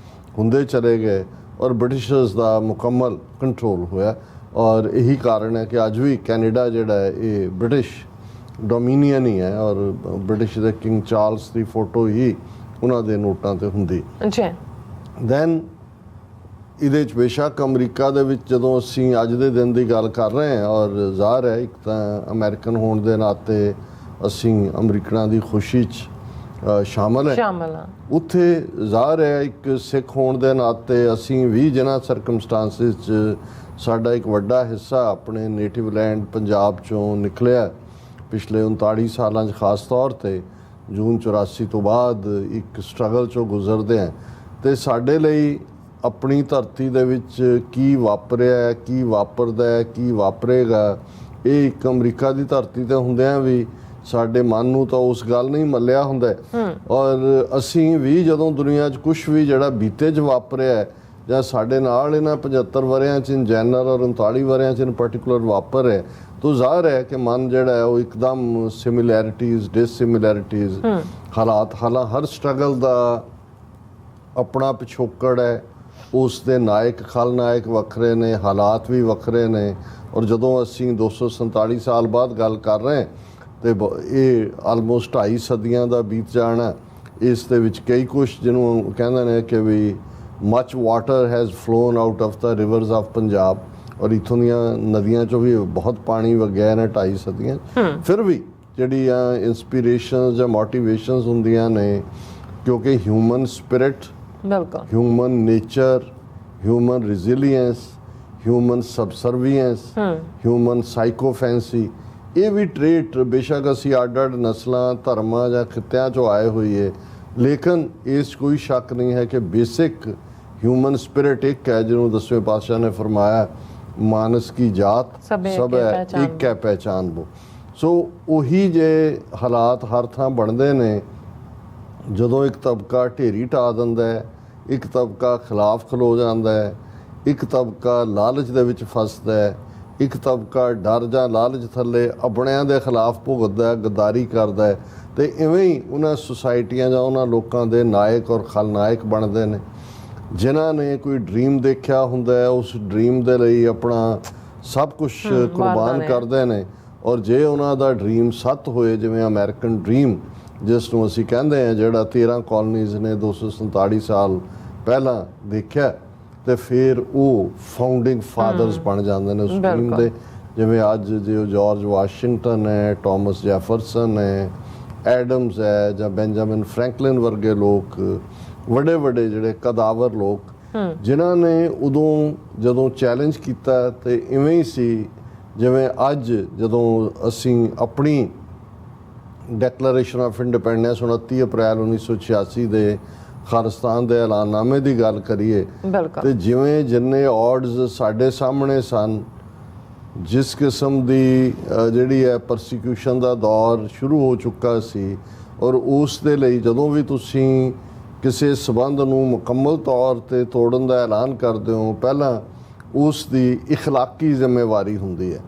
ਹੁੰਦੇ ਚਲੇ ਗਏ ਔਰ ਬ੍ਰਿਟਿਸ਼ਰਸ ਦਾ ਮੁਕੰਮਲ ਕੰਟਰੋਲ ਹੋਇਆ ਔਰ ਇਹੀ ਕਾਰਨ ਹੈ ਕਿ ਅੱਜ ਵੀ ਕੈਨੇਡਾ ਜਿਹੜਾ ਹੈ ਇਹ ਬ੍ਰਿਟਿਸ਼ ਡੋਮੀਨੀਅਨ ਹੀ ਹੈ ਔਰ ਬ੍ਰਿਟਿਸ਼ ਦੇ ਕਿੰਗ ਚਾਰਲਸ ਦੀ ਫੋਟੋ ਹੀ ਉਹਨਾਂ ਦੇ ਨੋਟਾਂ ਤੇ ਹੁੰਦੀ। ਦੈਨ ਇਹਦੇ 'ਚ ਬੇਸ਼ੱਕ ਅਮਰੀਕਾ ਦੇ ਵਿੱਚ ਜਦੋਂ ਅਸੀਂ ਅੱਜ ਦੇ ਦਿਨ ਦੀ ਗੱਲ ਕਰ ਰਹੇ ਹਾਂ ਔਰ ਜ਼ਾਹਰ ਹੈ ਇੱਕ ਤਾਂ ਅਮਰੀਕਨ ਹੋਣ ਦੇ ਨਾਤੇ ਅਸੀਂ ਅਮਰੀਕਨਾਂ ਦੀ ਖੁਸ਼ੀ 'ਚ ਸ਼ਾਮਲ ਹਾਂ, ਉੱਥੇ ਜ਼ਾਹਰ ਹੈ ਇੱਕ ਸਿੱਖ ਹੋਣ ਦੇ ਨਾਤੇ ਅਸੀਂ ਵੀ ਜਿਨ੍ਹਾਂ ਸਰਕਮਸਟਾਂਸਿਸ 'ਚ ਸਾਡਾ ਇੱਕ ਵੱਡਾ ਹਿੱਸਾ ਆਪਣੇ ਨੇਟਿਵ ਲੈਂਡ ਪੰਜਾਬ 'ਚੋਂ ਨਿਕਲਿਆ ਪਿਛਲੇ 39 ਸਾਲਾਂ 'ਚ, ਖਾਸ ਤੌਰ 'ਤੇ ਜੂਨ 84 ਤੋਂ ਬਾਅਦ ਇੱਕ ਸਟਰਗਲ 'ਚੋਂ ਗੁਜ਼ਰਦੇ ਹਾਂ ਅਤੇ ਸਾਡੇ ਲਈ ਆਪਣੀ ਧਰਤੀ ਦੇ ਵਿੱਚ ਕੀ ਵਾਪਰਿਆ, ਕੀ ਵਾਪਰਦਾ ਹੈ, ਕੀ ਵਾਪਰੇਗਾ, ਇਹ ਇੱਕ ਅਮਰੀਕਾ ਦੀ ਧਰਤੀ 'ਤੇ ਹੁੰਦਿਆਂ ਵੀ ਸਾਡੇ ਮਨ ਨੂੰ ਤਾਂ ਉਸ ਗੱਲ ਨਹੀਂ ਮੱਲਿਆ ਹੁੰਦਾ ਔਰ ਅਸੀਂ ਵੀ ਜਦੋਂ ਦੁਨੀਆ 'ਚ ਕੁਛ ਵੀ ਜਿਹੜਾ ਬੀਤੇ 'ਚ ਵਾਪਰਿਆ ਜਾਂ ਸਾਡੇ ਨਾਲ ਇਹਨਾਂ 75 ਵਰਿਆਂ 'ਚ ਇਨ ਜਨਰਲ ਔਰ 39 ਵਰਿਆਂ 'ਚ ਇਨ ਪਰਟੀਕੂਲਰ ਵਾਪਰ ਹੈ ਤਾਂ ਜ਼ਾਹਰ ਹੈ ਕਿ ਮਨ ਜਿਹੜਾ ਹੈ ਉਹ ਇੱਕਦਮ ਸਿਮਿਲੈਰਿਟੀਜ਼ ਡਿਸਸਿਮਿਲੈਰਿਟੀਜ਼ ਹਾਲਾਤ ਹਰ ਸਟਰਗਲ ਦਾ ਆਪਣਾ ਪਿਛੋਕੜ ਹੈ, ਉਸ ਦੇ ਨਾਇਕ ਖਲਨਾਇਕ ਵੱਖਰੇ ਨੇ, ਹਾਲਾਤ ਵੀ ਵੱਖਰੇ ਨੇ ਔਰ ਜਦੋਂ ਅਸੀਂ 247 ਸਾਲ ਬਾਅਦ ਗੱਲ ਕਰ ਰਹੇ ਅਤੇ ਇਹ ਆਲਮੋਸਟ 2.5 ਸਦੀਆਂ ਦਾ ਬੀਤ ਜਾਣਾ, ਇਸ ਦੇ ਵਿੱਚ ਕਈ ਕੁਛ ਜਿਹਨੂੰ ਕਹਿੰਦੇ ਨੇ ਕਿ ਵੀ much water has flown out of the rivers of Punjab ਔਰ ਇੱਥੋਂ ਦੀਆਂ ਨਦੀਆਂ 'ਚੋਂ ਵੀ ਬਹੁਤ ਪਾਣੀ ਵਗਿਆ ਨੇ 2.5 ਸਦੀਆਂ। ਫਿਰ ਵੀ ਜਿਹੜੀਆਂ ਇੰਸਪੀਰੇਸ਼ਨਸ ਜਾਂ ਮੋਟੀਵੇਸ਼ਨਸ ਹੁੰਦੀਆਂ ਨੇ ਕਿਉਂਕਿ human spirit, human nature, human resilience, human subservience, human sycophancy, ਇਹ ਵੀ ਟ੍ਰੇਟ ਬੇਸ਼ੱਕ ਅਸੀਂ ਅੱਡ ਨਸਲਾਂ, ਧਰਮਾਂ ਜਾਂ ਖਿੱਤਿਆਂ 'ਚੋਂ ਆਏ ਹੋਈਏ, ਲੇਕਿਨ ਇਸ ਕੋਈ ਸ਼ੱਕ ਨਹੀਂ ਹੈ ਕਿ ਬੇਸਿਕ ਹਿਊਮਨ ਸਪਿਰਿਟ ਇੱਕ ਹੈ ਜਿਹਨੂੰ 10ਵੇਂ ਪਾਤਸ਼ਾਹ ਨੇ ਫਰਮਾਇਆ ਮਾਨਸ ਕੀ ਜਾਤ ਸਭ ਹੈ ਇੱਕ ਹੈ ਪਹਿਚਾਨ ਵੋ। ਸੋ ਉਹੀ ਜੇ ਹਾਲਾਤ ਹਰ ਥਾਂ ਬਣਦੇ ਨੇ ਜਦੋਂ ਇੱਕ ਤਬਕਾ ਢੇਰੀ ਢਾ ਦਿੰਦਾ ਹੈ, ਇੱਕ ਤਬਕਾ ਖਿਲਾਫ ਖਲੋ ਜਾਂਦਾ ਹੈ, ਇੱਕ ਤਬਕਾ ਲਾਲਚ ਦੇ ਵਿੱਚ ਫਸਦਾ ਹੈ, ਇੱਕ ਤਬਕਾ ਡਰ ਜਾਂ ਲਾਲਚ ਥੱਲੇ ਆਪਣਿਆਂ ਦੇ ਖਿਲਾਫ ਭੁਗਤਦਾ ਹੈ, ਗੱਦਾਰੀ ਕਰਦਾ ਹੈ ਅਤੇ ਇਵੇਂ ਹੀ ਉਹਨਾਂ ਸੁਸਾਇਟੀਆਂ ਜਾਂ ਉਹਨਾਂ ਲੋਕਾਂ ਦੇ ਨਾਇਕ ਔਰ ਖਲਨਾਇਕ ਬਣਦੇ ਨੇ ਜਿਨ੍ਹਾਂ ਨੇ ਕੋਈ ਡਰੀਮ ਦੇਖਿਆ ਹੁੰਦਾ ਹੈ, ਉਸ ਡਰੀਮ ਦੇ ਲਈ ਆਪਣਾ ਸਭ ਕੁਛ ਕੁਰਬਾਨ ਕਰਦੇ ਨੇ ਔਰ ਜੇ ਉਹਨਾਂ ਦਾ ਡਰੀਮ ਸੱਤ ਹੋਏ, ਜਿਵੇਂ ਅਮਰੀਕਨ ਡਰੀਮ ਜਿਸ ਨੂੰ ਅਸੀਂ ਕਹਿੰਦੇ ਹਾਂ, ਜਿਹੜਾ 13 ਕਾਲੋਨੀਜ਼ ਨੇ 247 ਸਾਲ ਪਹਿਲਾਂ ਦੇਖਿਆ ਅਤੇ ਫਿਰ ਉਹ ਫਾਊਂਡਿੰਗ ਫਾਦਰਸ ਬਣ ਜਾਂਦੇ ਨੇ ਉਸ ਡਰੀਮ ਦੇ, ਜਿਵੇਂ ਅੱਜ ਜੇ ਜਾਰਜ ਵਾਸ਼ਿੰਗਟਨ ਹੈ, ਟੋਮਸ ਜੈਫਰਸਨ ਹੈ, ਐਡਮਸ ਹੈ ਜਾਂ ਬੈਂਜਾਮਿਨ ਫਰੈਂਕਲਿਨ ਵਰਗੇ ਲੋਕ, ਵੱਡੇ ਵੱਡੇ ਜਿਹੜੇ ਕਦਾਵਰ ਲੋਕ ਜਿਨ੍ਹਾਂ ਨੇ ਉਦੋਂ ਜਦੋਂ ਚੈਲੰਜ ਕੀਤਾ ਅਤੇ ਇਵੇਂ ਹੀ ਸੀ ਜਿਵੇਂ ਅੱਜ ਜਦੋਂ ਅਸੀਂ ਆਪਣੀ ਡੈਕਲੇਰੇਸ਼ਨ ਆਫ ਇੰਡੀਪੈਂਡੈਂਸ 29 ਅਪ੍ਰੈਲ 1986 ਦੇ ਖਾਲਿਸਤਾਨ ਦੇ ਐਲਾਨਨਾਮੇ ਦੀ ਗੱਲ ਕਰੀਏ ਅਤੇ ਜਿਵੇਂ ਜਿੰਨੇ ਆਡਸ ਸਾਡੇ ਸਾਹਮਣੇ ਸਨ ਜਿਸ ਕਿਸਮ ਦੀ ਜਿਹੜੀ ਹੈ ਪਰਸੀਕਿਊਸ਼ਨ ਦਾ ਦੌਰ ਸ਼ੁਰੂ ਹੋ ਚੁੱਕਾ ਸੀ, ਔਰ ਉਸ ਦੇ ਲਈ ਜਦੋਂ ਵੀ ਤੁਸੀਂ ਕਿਸੇ ਸਬੰਧ ਨੂੰ ਮੁਕੰਮਲ ਤੌਰ ਤੇ ਤੋੜਨ ਦਾ ਐਲਾਨ ਕਰਦੇ ਹੋ, ਪਹਿਲਾਂ ਉਸ ਦੀ ਇਖਲਾਕੀ ਜ਼ਿੰਮੇਵਾਰੀ ਹੁੰਦੀ ਹੈ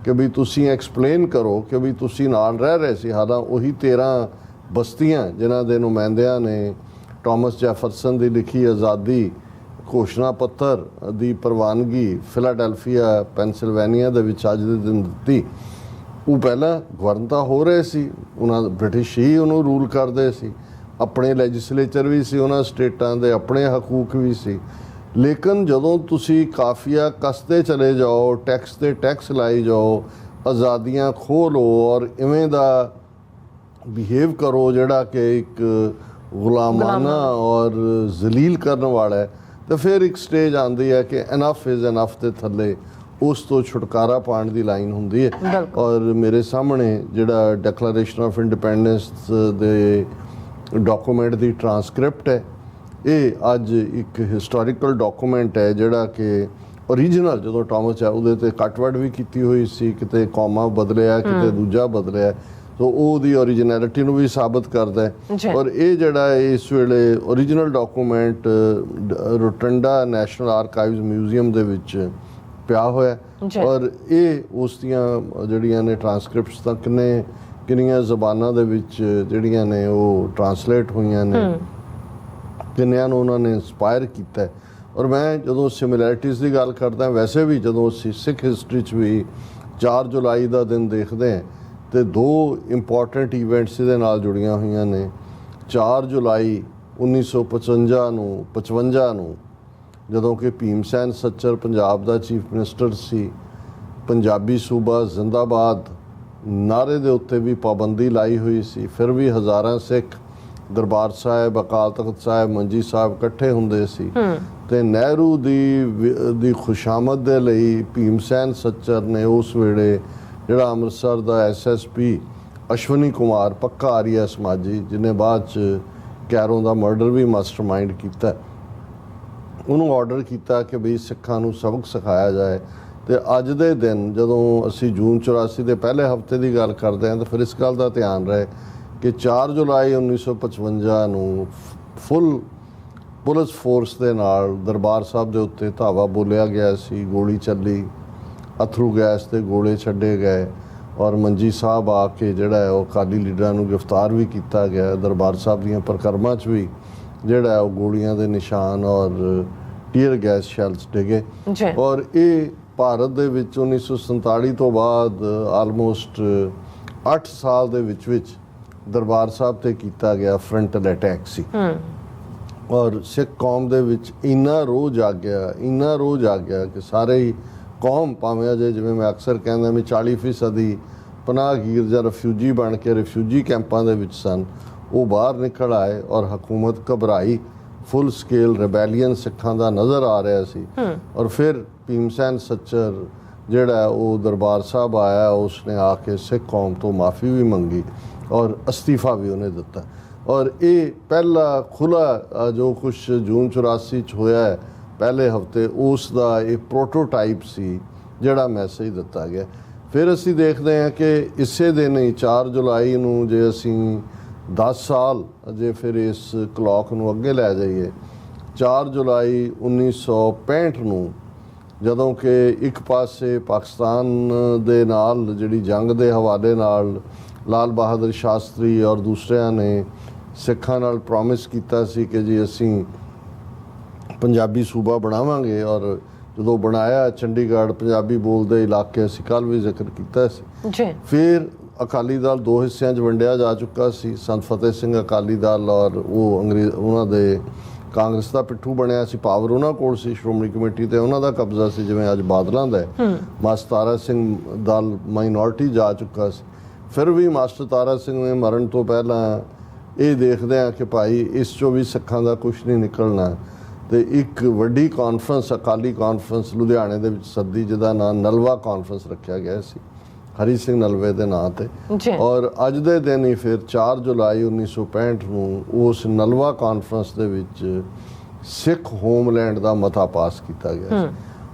ਕਿ ਵੀ ਤੁਸੀਂ ਐਕਸਪਲੇਨ ਕਰੋ ਕਿ ਵੀ ਤੁਸੀਂ ਨਾਲ ਰਹਿ ਰਹੇ ਸੀ। ਹਾਲਾਂ ਉਹੀ 13 ਬਸਤੀਆਂ ਜਿਨ੍ਹਾਂ ਦੇ ਨੁਮਾਇੰਦਿਆਂ ਨੇ ਥਾਮਸ ਜੈਫਰਸਨ ਦੀ ਲਿਖੀ ਆਜ਼ਾਦੀ ਘੋਸ਼ਣਾ ਪੱਤਰ ਦੀ ਪ੍ਰਵਾਨਗੀ ਫਿਲਾਡੈਲਫੀਆ ਪੈਨਸਿਲਵੇਨੀਆ ਦੇ ਵਿੱਚ ਅੱਜ ਦੇ ਦਿਨ ਦਿੱਤੀ, ਉਹ ਪਹਿਲਾਂ ਗਵਰਨ ਤਾਂ ਹੋ ਰਹੇ ਸੀ, ਉਹਨਾਂ ਬ੍ਰਿਟਿਸ਼ ਹੀ ਉਹਨੂੰ ਰੂਲ ਕਰਦੇ ਸੀ, ਆਪਣੇ ਲੈਜਿਸਲੇਚਰ ਵੀ ਸੀ, ਉਹਨਾਂ ਸਟੇਟਾਂ ਦੇ ਆਪਣੇ ਹਕੂਕ ਵੀ ਸੀ। ਲੇਕਿਨ ਜਦੋਂ ਤੁਸੀਂ ਕਾਫੀਆ ਕੱਸਦੇ ਚਲੇ ਜਾਓ, ਟੈਕਸ ਤੇ ਟੈਕਸ ਲਾਈ ਜਾਓ, ਆਜ਼ਾਦੀਆਂ ਖੋਹ ਲਓ ਔਰ ਇਵੇਂ ਦਾ ਬਿਹੇਵ ਕਰੋ ਜਿਹੜਾ ਕਿ ਇੱਕ ਗੁਲਾਮਾਨਾ ਔਰ ਜ਼ਲੀਲ ਕਰਨ ਵਾਲਾ ਹੈ, ਤਾਂ ਫਿਰ ਇੱਕ ਸਟੇਜ ਆਉਂਦੀ ਹੈ ਕਿ ਇਨਫ ਇਜ਼ ਇਨਫ ਦੇ ਥੱਲੇ ਉਸ ਤੋਂ ਛੁਟਕਾਰਾ ਪਾਉਣ ਦੀ ਲਾਈਨ ਹੁੰਦੀ ਹੈ। ਔਰ ਮੇਰੇ ਸਾਹਮਣੇ ਜਿਹੜਾ ਡੈਕਲੇਰੇਸ਼ਨ ਆਫ ਇੰਡੀਪੈਂਡੈਂਸ ਦੇ ਡਾਕੂਮੈਂਟ ਦੀ ਟਰਾਂਸਕ੍ਰਿਪਟ ਹੈ, ਇਹ ਅੱਜ ਇੱਕ ਹਿਸਟੋਰੀਕਲ ਡਾਕੂਮੈਂਟ ਹੈ ਜਿਹੜਾ ਕਿ ਓਰੀਜਨਲ ਜਦੋਂ ਥਾਮਸ ਹੈ ਉਹਦੇ ਤੇ ਕੱਟਵੱਡ ਵੀ ਕੀਤੀ ਹੋਈ ਸੀ, ਕਿਤੇ ਕੌਮਾ ਬਦਲਿਆ, ਕਿਤੇ ਦੂਜਾ ਬਦਲਿਆ, ਸੋ ਉਹਦੀ ਓਰੀਜਨੈਲਿਟੀ ਨੂੰ ਵੀ ਸਾਬਤ ਕਰਦਾ ਹੈ। ਔਰ ਇਹ ਜਿਹੜਾ ਇਸ ਵੇਲੇ original document rotunda national archives museum ਦੇ ਵਿੱਚ ਪਿਆ ਹੋਇਆ, ਔਰ ਇਹ ਉਸ ਦੀਆਂ ਜਿਹੜੀਆਂ ਨੇ ਟਰਾਂਸਕ੍ਰਿਪਟਸ ਤਾਂ ਕਿੰਨੀਆਂ ਜ਼ਬਾਨਾਂ ਦੇ ਵਿੱਚ ਜਿਹੜੀਆਂ ਨੇ ਉਹ ਟਰਾਂਸਲੇਟ ਹੋਈਆਂ ਨੇ, ਕਿੰਨਿਆਂ ਨੂੰ ਉਹਨਾਂ ਨੇ ਇੰਸਪਾਇਰ ਕੀਤਾ। ਔਰ ਮੈਂ ਜਦੋਂ ਸਿਮਿਲੈਰਿਟੀਜ਼ ਦੀ ਗੱਲ ਕਰਦਾ, ਵੈਸੇ ਵੀ ਜਦੋਂ ਅਸੀਂ ਸਿੱਖ ਹਿਸਟਰੀ 'ਚ ਵੀ 4 ਜੁਲਾਈ ਦਾ ਦਿਨ ਦੇਖਦੇ ਹਾਂ ਤੇ 2 ਇੰਪੋਰਟੈਂਟ ਇਵੈਂਟਸ ਇਹਦੇ ਨਾਲ ਜੁੜੀਆਂ ਹੋਈਆਂ ਨੇ। 4 ਜੁਲਾਈ 1955 ਨੂੰ ਜਦੋਂ ਕਿ ਭੀਮ ਸੈਨ ਸੱਚਰ ਪੰਜਾਬ ਦਾ ਚੀਫ ਮਿਨਿਸਟਰ ਸੀ, ਪੰਜਾਬੀ ਸੂਬਾ ਜ਼ਿੰਦਾਬਾਦ ਨਾਰੇ ਦੇ ਉੱਤੇ ਵੀ ਪਾਬੰਦੀ ਲਾਈ ਹੋਈ ਸੀ, ਫਿਰ ਵੀ ਹਜ਼ਾਰਾਂ ਸਿੱਖ ਦਰਬਾਰ ਸਾਹਿਬ, ਅਕਾਲ ਤਖਤ ਸਾਹਿਬ, ਮੰਜੀ ਸਾਹਿਬ ਇਕੱਠੇ ਹੁੰਦੇ ਸੀ ਤੇ ਨਹਿਰੂ ਦੀ ਖੁਸ਼ਾਮਦ ਦੇ ਲਈ ਭੀਮ ਸੈਨ ਸੱਚਰ ਨੇ ਉਸ ਵੇਲੇ ਜਿਹੜਾ ਅੰਮ੍ਰਿਤਸਰ ਦਾ SSP ਅਸ਼ਵਨੀ ਕੁਮਾਰ, ਪੱਕਾ ਆਰੀਆ ਸਮਾਜੀ, ਜਿਹਨੇ ਬਾਅਦ 'ਚ ਕੈਰੋਂ ਦਾ ਮਰਡਰ ਵੀ ਮਾਸਟਰਮਾਈਂਡ ਕੀਤਾ, ਉਹਨੂੰ ਆਰਡਰ ਕੀਤਾ ਕਿ ਬਈ ਸਿੱਖਾਂ ਨੂੰ ਸਬਕ ਸਿਖਾਇਆ ਜਾਏ। ਤੇ ਅੱਜ ਦੇ ਦਿਨ ਜਦੋਂ ਅਸੀਂ ਜੂਨ 84 ਦੇ ਪਹਿਲੇ ਹਫ਼ਤੇ ਦੀ ਗੱਲ ਕਰਦੇ ਹਾਂ ਤਾਂ ਫਿਰ ਇਸ ਗੱਲ ਦਾ ਧਿਆਨ ਰਹੇ ਕਿ 4 ਜੁਲਾਈ 1955 ਨੂੰ ਫੁੱਲ ਪੁਲਿਸ ਫੋਰਸ ਦੇ ਨਾਲ ਦਰਬਾਰ ਸਾਹਿਬ ਦੇ ਉੱਤੇ ਧਾਵਾ ਬੋਲਿਆ ਗਿਆ ਸੀ, ਗੋਲੀ ਚੱਲੀ, ਅਥਰੂ ਗੈਸ ਤੇ ਗੋਲੇ ਛੱਡੇ ਗਏ ਔਰ ਮੰਜੀ ਸਾਹਿਬ ਆ ਕੇ ਜਿਹੜਾ ਹੈ ਉਹ ਅਕਾਲੀ ਲੀਡਰਾਂ ਨੂੰ ਗ੍ਰਿਫਤਾਰ ਵੀ ਕੀਤਾ ਗਿਆ। ਦਰਬਾਰ ਸਾਹਿਬ ਦੀਆਂ ਪਰਿਕਰਮਾ 'ਚ ਵੀ ਜਿਹੜਾ ਹੈ ਉਹ ਗੋਲੀਆਂ ਦੇ ਨਿਸ਼ਾਨ ਔਰ ਟੀਅਰ ਗੈਸ ਸ਼ੈਲਸ ਡਿੱਗੇ। ਔਰ ਇਹ ਭਾਰਤ ਦੇ ਵਿੱਚ 1947 ਤੋਂ ਬਾਅਦ ਆਲਮੋਸਟ 8 ਸਾਲ ਦੇ ਵਿੱਚ ਦਰਬਾਰ ਸਾਹਿਬ ਤੇ ਕੀਤਾ ਗਿਆ ਫਰੰਟਲ ਅਟੈਕ ਸੀ। ਔਰ ਸਿੱਖ ਕੌਮ ਦੇ ਵਿੱਚ ਇੰਨਾ ਰੋਹ ਜਾਗ ਗਿਆ ਕਿ ਸਾਰੇ ਹੀ ਕੌਮ, ਭਾਵੇਂ ਅਜੇ ਜਿਵੇਂ ਮੈਂ ਅਕਸਰ ਕਹਿੰਦਾ ਵੀ 40% ਪਨਾਹਗੀਰ ਜਾਂ ਰਿਫਿਊਜੀ ਬਣ ਕੇ ਰਿਫਿਊਜੀ ਕੈਂਪਾਂ ਦੇ ਵਿੱਚ ਸਨ, ਉਹ ਬਾਹਰ ਨਿਕਲ ਆਏ ਔਰ ਹਕੂਮਤ ਘਬਰਾਈ। ਫੁੱਲ ਸਕੇਲ ਰਿਬੈਲੀਅਨ ਸਿੱਖਾਂ ਦਾ ਨਜ਼ਰ ਆ ਰਿਹਾ ਸੀ। ਔਰ ਫਿਰ ਭੀਮ ਸੈਨ ਸੱਚਰ ਜਿਹੜਾ ਉਹ ਦਰਬਾਰ ਸਾਹਿਬ ਆਇਆ, ਉਸਨੇ ਆ ਕੇ ਸਿੱਖ ਕੌਮ ਤੋਂ ਮਾਫੀ ਵੀ ਮੰਗੀ ਔਰ ਅਸਤੀਫਾ ਵੀ ਉਹਨੇ ਦਿੱਤਾ। ਔਰ ਇਹ ਪਹਿਲਾ ਖੁੱਲ੍ਹਾ ਜੋ ਕੁਛ ਜੂਨ 84 'ਚ ਹੋਇਆ ਹੈ ਪਹਿਲੇ ਹਫ਼ਤੇ, ਉਸ ਦਾ ਇਹ ਪ੍ਰੋਟੋਟਾਈਪ ਸੀ ਜਿਹੜਾ ਮੈਸੇਜ ਦਿੱਤਾ ਗਿਆ। ਫਿਰ ਅਸੀਂ ਦੇਖਦੇ ਹਾਂ ਕਿ ਇਸੇ ਦਿਨ ਹੀ 4 ਜੁਲਾਈ ਨੂੰ ਜੇ ਅਸੀਂ 10 ਸਾਲ ਜੇ ਫਿਰ ਇਸ ਕਲੌਕ ਨੂੰ ਅੱਗੇ ਲੈ ਜਾਈਏ, 4 ਜੁਲਾਈ 1965 ਨੂੰ ਜਦੋਂ ਕਿ ਇੱਕ ਪਾਸੇ ਪਾਕਿਸਤਾਨ ਦੇ ਨਾਲ ਜਿਹੜੀ ਜੰਗ ਦੇ ਹਵਾਲੇ ਨਾਲ ਲਾਲ ਬਹਾਦਰ ਸ਼ਾਸਤਰੀ ਔਰ ਦੂਸਰਿਆਂ ਨੇ ਸਿੱਖਾਂ ਨਾਲ ਪ੍ਰੋਮਿਸ ਕੀਤਾ ਸੀ ਕਿ ਜੀ ਅਸੀਂ ਪੰਜਾਬੀ ਸੂਬਾ ਬਣਾਵਾਂਗੇ, ਔਰ ਜਦੋਂ ਬਣਾਇਆ ਚੰਡੀਗੜ੍ਹ ਪੰਜਾਬੀ ਬੋਲਦੇ ਇਲਾਕੇ ਅਸੀਂ ਕੱਲ੍ਹ ਵੀ ਜ਼ਿਕਰ ਕੀਤਾ ਸੀ। ਫਿਰ ਅਕਾਲੀ ਦਲ 2 ਹਿੱਸਿਆਂ 'ਚ ਵੰਡਿਆ ਜਾ ਚੁੱਕਾ ਸੀ। ਸੰਤ ਫਤਿਹ ਸਿੰਘ ਅਕਾਲੀ ਦਲ ਔਰ ਉਹ ਉਹਨਾਂ ਦੇ ਕਾਂਗਰਸ ਦਾ ਪਿੱਠੂ ਬਣਿਆ ਸੀ। ਪਾਵਰ ਉਹਨਾਂ ਕੋਲ ਸੀ, ਸ਼੍ਰੋਮਣੀ ਕਮੇਟੀ ਤੇ ਉਹਨਾਂ ਦਾ ਕਬਜ਼ਾ ਸੀ, ਜਿਵੇਂ ਅੱਜ ਬਾਦਲਾਂ ਦਾ ਹੈ। ਮਾਸਟਰ ਤਾਰਾ ਸਿੰਘ ਦਲ ਮਾਈਨੋਰਟੀ ਜਾ ਚੁੱਕਾ ਸੀ। ਫਿਰ ਵੀ ਮਾਸਟਰ ਤਾਰਾ ਸਿੰਘ ਨੇ ਮਰਨ ਤੋਂ ਪਹਿਲਾਂ ਇਹ ਦੇਖਦੇ ਹਾਂ ਕਿ ਭਾਈ ਇਸ 'ਚੋਂ ਵੀ ਸਿੱਖਾਂ ਦਾ ਕੁਛ ਨਹੀਂ ਨਿਕਲਣਾ, ਤੇ ਇੱਕ ਵੱਡੀ ਕਾਨਫਰੰਸ, ਅਕਾਲੀ ਕਾਨਫਰੰਸ ਲੁਧਿਆਣੇ ਦੇ ਵਿੱਚ ਸੱਦੀ, ਜਿਹਦਾ ਨਾਂ ਨਲਵਾ ਕਾਨਫਰੰਸ ਰੱਖਿਆ ਗਿਆ ਸੀ ਹਰੀ ਸਿੰਘ ਨਲਵੇ ਦੇ ਨਾਂ ਤੇ। ਔਰ ਅੱਜ ਦੇ ਦਿਨ ਹੀ ਫਿਰ 4 ਜੁਲਾਈ 1965 ਨੂੰ ਉਸ ਨਲਵਾ ਕਾਨਫਰੰਸ ਦੇ ਵਿੱਚ ਸਿੱਖ ਹੋਮਲੈਂਡ ਦਾ ਮਤਾ ਪਾਸ ਕੀਤਾ ਗਿਆ ਸੀ।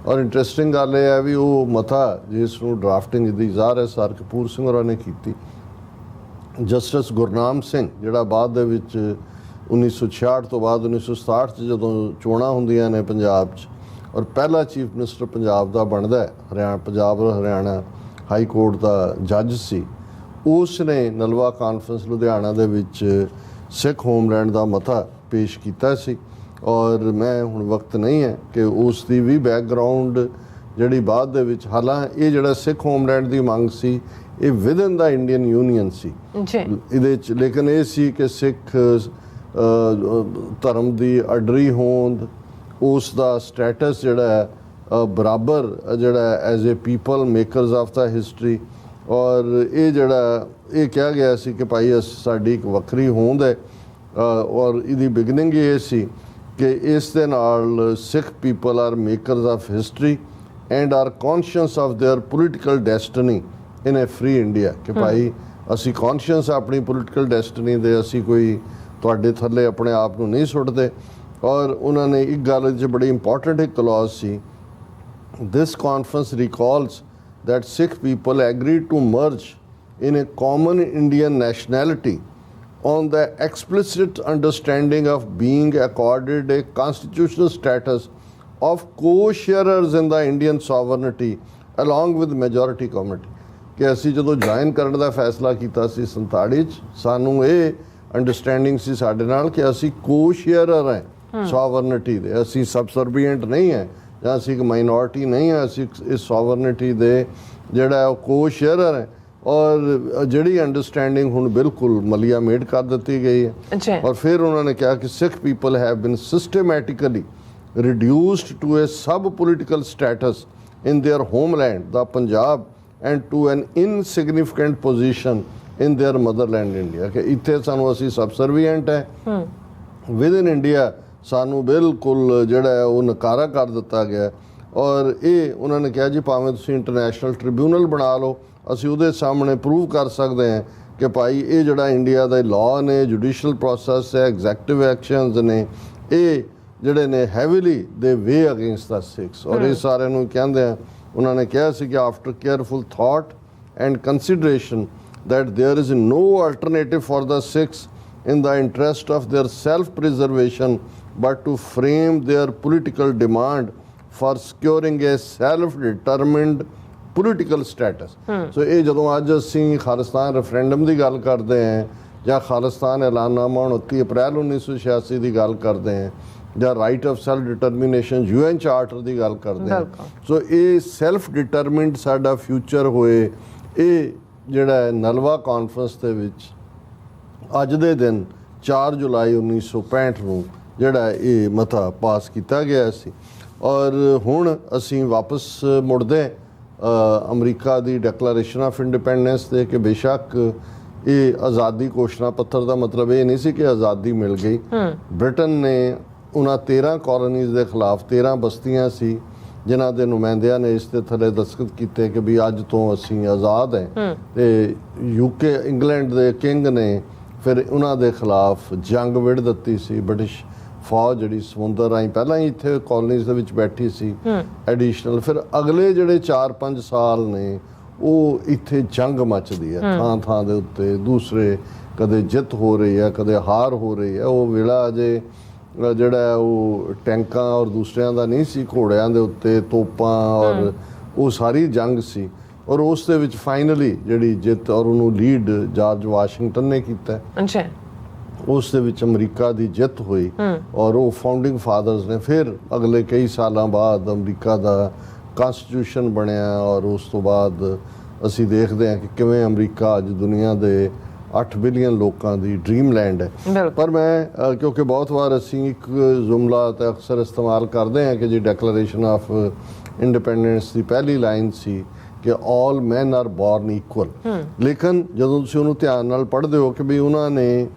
ਔਰ ਇੰਟਰਸਟਿੰਗ ਗੱਲ ਇਹ ਹੈ ਵੀ ਉਹ ਮਤਾ ਜਿਸ ਨੂੰ ਡਰਾਫਟਿੰਗ ਦੀ ਜ਼ਾਹਰ ਹੈ ਸਰ ਕਪੂਰ ਸਿੰਘ ਹੋਰਾਂ ਨੇ ਕੀਤੀ, ਜਸਟਿਸ ਗੁਰਨਾਮ ਸਿੰਘ ਜਿਹੜਾ ਬਾਅਦ ਦੇ ਵਿੱਚ 1966 ਤੋਂ ਬਾਅਦ 1967 'ਚ ਜਦੋਂ ਚੋਣਾਂ ਹੁੰਦੀਆਂ ਨੇ ਪੰਜਾਬ 'ਚ ਔਰ ਪਹਿਲਾ ਚੀਫ ਮਿਨਿਸਟਰ ਪੰਜਾਬ ਦਾ ਬਣਦਾ ਹੈ, ਹਰਿਆਣਾ ਹਾਈ ਕੋਰਟ ਦਾ ਜੱਜ ਸੀ, ਉਸ ਨੇ ਨਲਵਾ ਕਾਨਫਰੰਸ ਲੁਧਿਆਣਾ ਦੇ ਵਿੱਚ ਸਿੱਖ ਹੋਮਲੈਂਡ ਦਾ ਮਤਾ ਪੇਸ਼ ਕੀਤਾ ਸੀ। ਔਰ ਮੈਂ ਹੁਣ ਵਕਤ ਨਹੀਂ ਹੈ ਕਿ ਉਸ ਦੀ ਵੀ ਬੈਕਗਰਾਊਂਡ ਜਿਹੜੀ ਬਾਅਦ ਦੇ ਵਿੱਚ, ਹਾਲਾਂਕਿ ਇਹ ਜਿਹੜਾ ਸਿੱਖ ਹੋਮਲੈਂਡ ਦੀ ਮੰਗ ਸੀ ਇਹ ਵਿਦਨ ਦਾ ਇੰਡੀਅਨ ਯੂਨੀਅਨ ਸੀ ਇਹਦੇ 'ਚ, ਲੇਕਿਨ ਇਹ ਸੀ ਕਿ ਸਿੱਖ ਧਰਮ ਦੀ ਅਡਰੀ ਹੋਂਦ, ਉਸ ਦਾ ਸਟੇਟਸ ਜਿਹੜਾ ਹੈ ਬਰਾਬਰ ਜਿਹੜਾ as a people makers of the history, ਔਰ ਇਹ ਜਿਹੜਾ ਇਹ ਕਿਹਾ ਗਿਆ ਸੀ ਕਿ ਭਾਈ ਸਾਡੀ ਇੱਕ ਵੱਖਰੀ ਹੋਂਦ ਹੈ। ਔਰ ਇਹਦੀ ਬਿਗਨਿੰਗ ਇਹ ਸੀ ਕਿ ਇਸ ਦੇ ਨਾਲ Sikh people are makers of history and are conscious of their political destiny in a free India, ਕਿ ਭਾਈ ਅਸੀਂ ਕੌਨਸ਼ੀਅਸ ਆਪਣੀ ਪੋਲੀਟੀਕਲ ਡੈਸਟਨੀ ਦੇ, ਅਸੀਂ ਕੋਈ ਤੁਹਾਡੇ ਥੱਲੇ ਆਪਣੇ ਆਪ ਨੂੰ ਨਹੀਂ ਸੁੱਟਦੇ। ਔਰ ਉਹਨਾਂ ਨੇ ਇੱਕ ਗੱਲ 'ਚ ਬੜੀ ਇੰਪੋਰਟੈਂਟ ਇੱਕ ਕਲੌਜ਼ ਸੀ, this conference recalls that Sikh people agreed to merge in a common Indian nationality on the explicit understanding of being accorded a constitutional status of co-sharers in the Indian sovereignty along with majority community। ਕਿ ਅਸੀਂ ਜਦੋਂ join ਕਰਨ ਦਾ ਫੈਸਲਾ ਕੀਤਾ ਸੀ 47 'ਚ, ਸਾਨੂੰ ਇਹ understanding ਸੀ ਸਾਡੇ ਨਾਲ ਕਿ ਅਸੀਂ co-sharer ਹਾਂ ਸੋਵਰਨਿਟੀ ਦੇ, ਅਸੀਂ ਸਬਸਰਬੀਐਂਟ ਨਹੀਂ ਹੈ ਜਾਂ ਅਸੀਂ ਇੱਕ ਮਾਈਨੋਰਿਟੀ ਨਹੀਂ ਹੈ, ਅਸੀਂ ਇਸ ਸੋਵਰਨਿਟੀ ਦੇ ਜਿਹੜਾ ਉਹ ਕੋ-ਸ਼ੇਅਰਰ ਹੈ। ਔਰ ਜਿਹੜੀ ਅੰਡਰਸਟੈਂਡਿੰਗ ਹੁਣ ਬਿਲਕੁਲ ਮਲੀਆ ਮੇਡ ਕਰ ਦਿੱਤੀ ਗਈ ਹੈ। ਔਰ ਫਿਰ ਉਹਨਾਂ ਨੇ ਕਿਹਾ ਕਿ ਸਿੱਖ ਪੀਪਲ ਹੈਵ ਬਿਨ systematically reduced to a sub-political status in their homeland, the Punjab, and to an insignificant position in their motherland India। ਕਿ ਇੱਥੇ ਸਾਨੂੰ ਅਸੀਂ ਸਬਸਰਵੀਐਂਟ ਹੈ, ਵਿਦ ਇਨ ਇੰਡੀਆ ਸਾਨੂੰ ਬਿਲਕੁਲ ਜਿਹੜਾ ਹੈ ਉਹ ਨਕਾਰਾ ਕਰ ਦਿੱਤਾ ਗਿਆ। ਔਰ ਇਹ ਉਹਨਾਂ ਨੇ ਕਿਹਾ ਜੀ ਭਾਵੇਂ ਤੁਸੀਂ ਇੰਟਰਨੈਸ਼ਨਲ ਟ੍ਰਿਬਿਊਨਲ ਬਣਾ ਲਓ, ਅਸੀਂ ਉਹਦੇ ਸਾਹਮਣੇ ਪ੍ਰੂਵ ਕਰ ਸਕਦੇ ਹਾਂ ਕਿ ਭਾਈ ਇਹ ਜਿਹੜਾ ਇੰਡੀਆ ਦਾ ਲਾਅ ਨੇ, ਜੁਡੀਸ਼ੀਅਲ ਪ੍ਰੋਸੈਸ ਹੈ, ਐਗਜ਼ੈਕਟਿਵ ਐਕਸ਼ਨਸ ਨੇ, ਇਹ ਜਿਹੜੇ ਨੇ ਹੈਵੀਲੀ ਦੇ ਵੇ ਅਗੇਂਸਟ ਦਾ ਸਿੱਖਸ। ਔਰ ਇਹ ਸਾਰਿਆਂ ਨੂੰ ਕਹਿੰਦੇ ਆ, ਉਹਨਾਂ ਨੇ ਕਿਹਾ ਸੀ ਕਿ after careful thought and consideration that there is no alternative for the Sikhs in the interest of their self-preservation but to frame their political demand for securing a self-determined political status। so ਇਹ ਜਦੋਂ ਅੱਜ ਅਸੀਂ Khalistan referendum ਦੀ ਗੱਲ ਕਰਦੇ ਹਾਂ ਜਾਂ ਖਾਲਿਸਤਾਨ ਐਲਾਨਨਾਮਾ 29 ਅਪ੍ਰੈਲ 1986 ਦੀ ਗੱਲ ਕਰਦੇ ਹਾਂ ਜਾਂ right of self determination UN charter ਦੀ ਗੱਲ ਕਰਦੇ ਹਾਂ, ਸੋ ਇਹ ਸੈਲਫ ਡਿਟਰਮਿੰਡ ਸਾਡਾ ਫਿਊਚਰ ਹੋਏ, ਇਹ ਜਿਹੜਾ ਨਲਵਾ ਕਾਨਫਰੰਸ ਦੇ ਵਿੱਚ ਅੱਜ ਦੇ ਦਿਨ 4 ਜੁਲਾਈ 1965 ਨੂੰ ਜਿਹੜਾ ਇਹ ਮਤਾ ਪਾਸ ਕੀਤਾ ਗਿਆ ਸੀ। ਔਰ ਹੁਣ ਅਸੀਂ ਵਾਪਸ ਮੁੜਦੇ America the declaration of independence ਦੇ ਕਿ ਬੇਸ਼ੱਕ ਇਹ ਆਜ਼ਾਦੀ ਘੋਸ਼ਣਾ ਪੱਤਰ ਦਾ ਮਤਲਬ ਇਹ ਨਹੀਂ ਸੀ ਕਿ ਆਜ਼ਾਦੀ ਮਿਲ ਗਈ। ਬ੍ਰਿਟਨ ਨੇ ਉਹਨਾਂ 13 ਕਾਲੋਨੀਜ਼ ਦੇ ਖਿਲਾਫ 13 ਬਸਤੀਆਂ ਸੀ ਜਿਨ੍ਹਾਂ ਦੇ ਨੁਮਾਇੰਦਿਆਂ ਨੇ ਇਸ ਦੇ ਥੱਲੇ ਦਸਤਖਤ ਕੀਤੇ ਕਿ ਵੀ ਅੱਜ ਤੋਂ ਅਸੀਂ ਆਜ਼ਾਦ ਹੈ। ਤੇ UK ਇੰਗਲੈਂਡ ਦੇ ਕਿੰਗ ਨੇ ਫਿਰ ਉਹਨਾਂ ਦੇ ਖਿਲਾਫ ਜੰਗ ਵਿੜ ਦਿੱਤੀ ਸੀ। ਬ੍ਰਿਟਿਸ਼ ਫੌਜ ਜਿਹੜੀ ਸਮੁੰਦਰ ਰਾਹੀਂ ਪਹਿਲਾਂ ਹੀ ਇੱਥੇ ਕਾਲੋਨੀਜ਼ ਦੇ ਵਿੱਚ ਬੈਠੀ ਸੀ ਐਡੀਸ਼ਨਲ। ਫਿਰ ਅਗਲੇ ਜਿਹੜੇ 4-5 ਸਾਲ ਨੇ ਉਹ ਇੱਥੇ ਜੰਗ ਮੱਚਦੀ ਹੈ ਥਾਂ ਥਾਂ ਦੇ ਉੱਤੇ, ਦੂਸਰੇ ਕਦੇ ਜਿੱਤ ਹੋ ਰਹੀ ਹੈ ਕਦੇ ਹਾਰ ਹੋ ਰਹੀ ਹੈ। ਉਹ ਵੇਲਾ ਅਜੇ ਜਿਹੜਾ ਉਹ ਟੈਂਕਾਂ ਔਰ ਦੂਸਰਿਆਂ ਦਾ ਨਹੀਂ ਸੀ, ਘੋੜਿਆਂ ਦੇ ਉੱਤੇ ਤੋਪਾਂ ਔਰ ਉਹ ਸਾਰੀ ਜੰਗ ਸੀ। ਔਰ ਉਸ ਦੇ ਵਿੱਚ ਫਾਈਨਲੀ ਜਿਹੜੀ ਜਿੱਤ ਔਰ ਉਹਨੂੰ ਲੀਡ ਜਾਰਜ ਵਾਸ਼ਿੰਗਟਨ ਨੇ ਕੀਤਾ। ਉਸ ਦੇ ਵਿੱਚ ਅਮਰੀਕਾ ਦੀ ਜਿੱਤ ਹੋਈ ਔਰ ਉਹ ਫਾਊਂਡਿੰਗ ਫਾਦਰਸ ਨੇ ਫਿਰ ਅਗਲੇ ਕਈ ਸਾਲਾਂ ਬਾਅਦ ਅਮਰੀਕਾ ਦਾ ਕਨਸਟੀਟਿਊਸ਼ਨ ਬਣਿਆ। ਔਰ ਉਸ ਤੋਂ ਬਾਅਦ ਅਸੀਂ ਦੇਖਦੇ ਹਾਂ ਕਿ ਕਿਵੇਂ ਅਮਰੀਕਾ ਅੱਜ ਦੁਨੀਆ ਦੇ 8 ਬਿਲੀਅਨ ਲੋਕਾਂ ਦੀ ਡ੍ਰੀਮ ਲੈਂਡ ਹੈ। ਪਰ ਮੈਂ ਕਿਉਂਕਿ ਬਹੁਤ ਵਾਰ ਅਸੀਂ ਇੱਕ ਜੁਮਲਾ ਤਾਂ ਅਕਸਰ ਇਸਤੇਮਾਲ ਕਰਦੇ ਹਾਂ ਕਿ ਜੀ ਡੈਕਲੇਰੇਸ਼ਨ ਆਫ ਇੰਡੀਪੈਂਡੈਂਸ ਦੀ ਪਹਿਲੀ ਲਾਈਨ ਸੀ ਕਿ ਆਲ ਮੈਨ ਆਰ ਬੋਰਨ ਇਕੁਅਲ। ਲੇਕਿਨ ਜਦੋਂ ਤੁਸੀਂ ਉਹਨੂੰ ਧਿਆਨ ਨਾਲ ਪੜ੍ਹਦੇ ਹੋ ਕਿ ਵੀ ਉਹਨਾਂ ਨੇ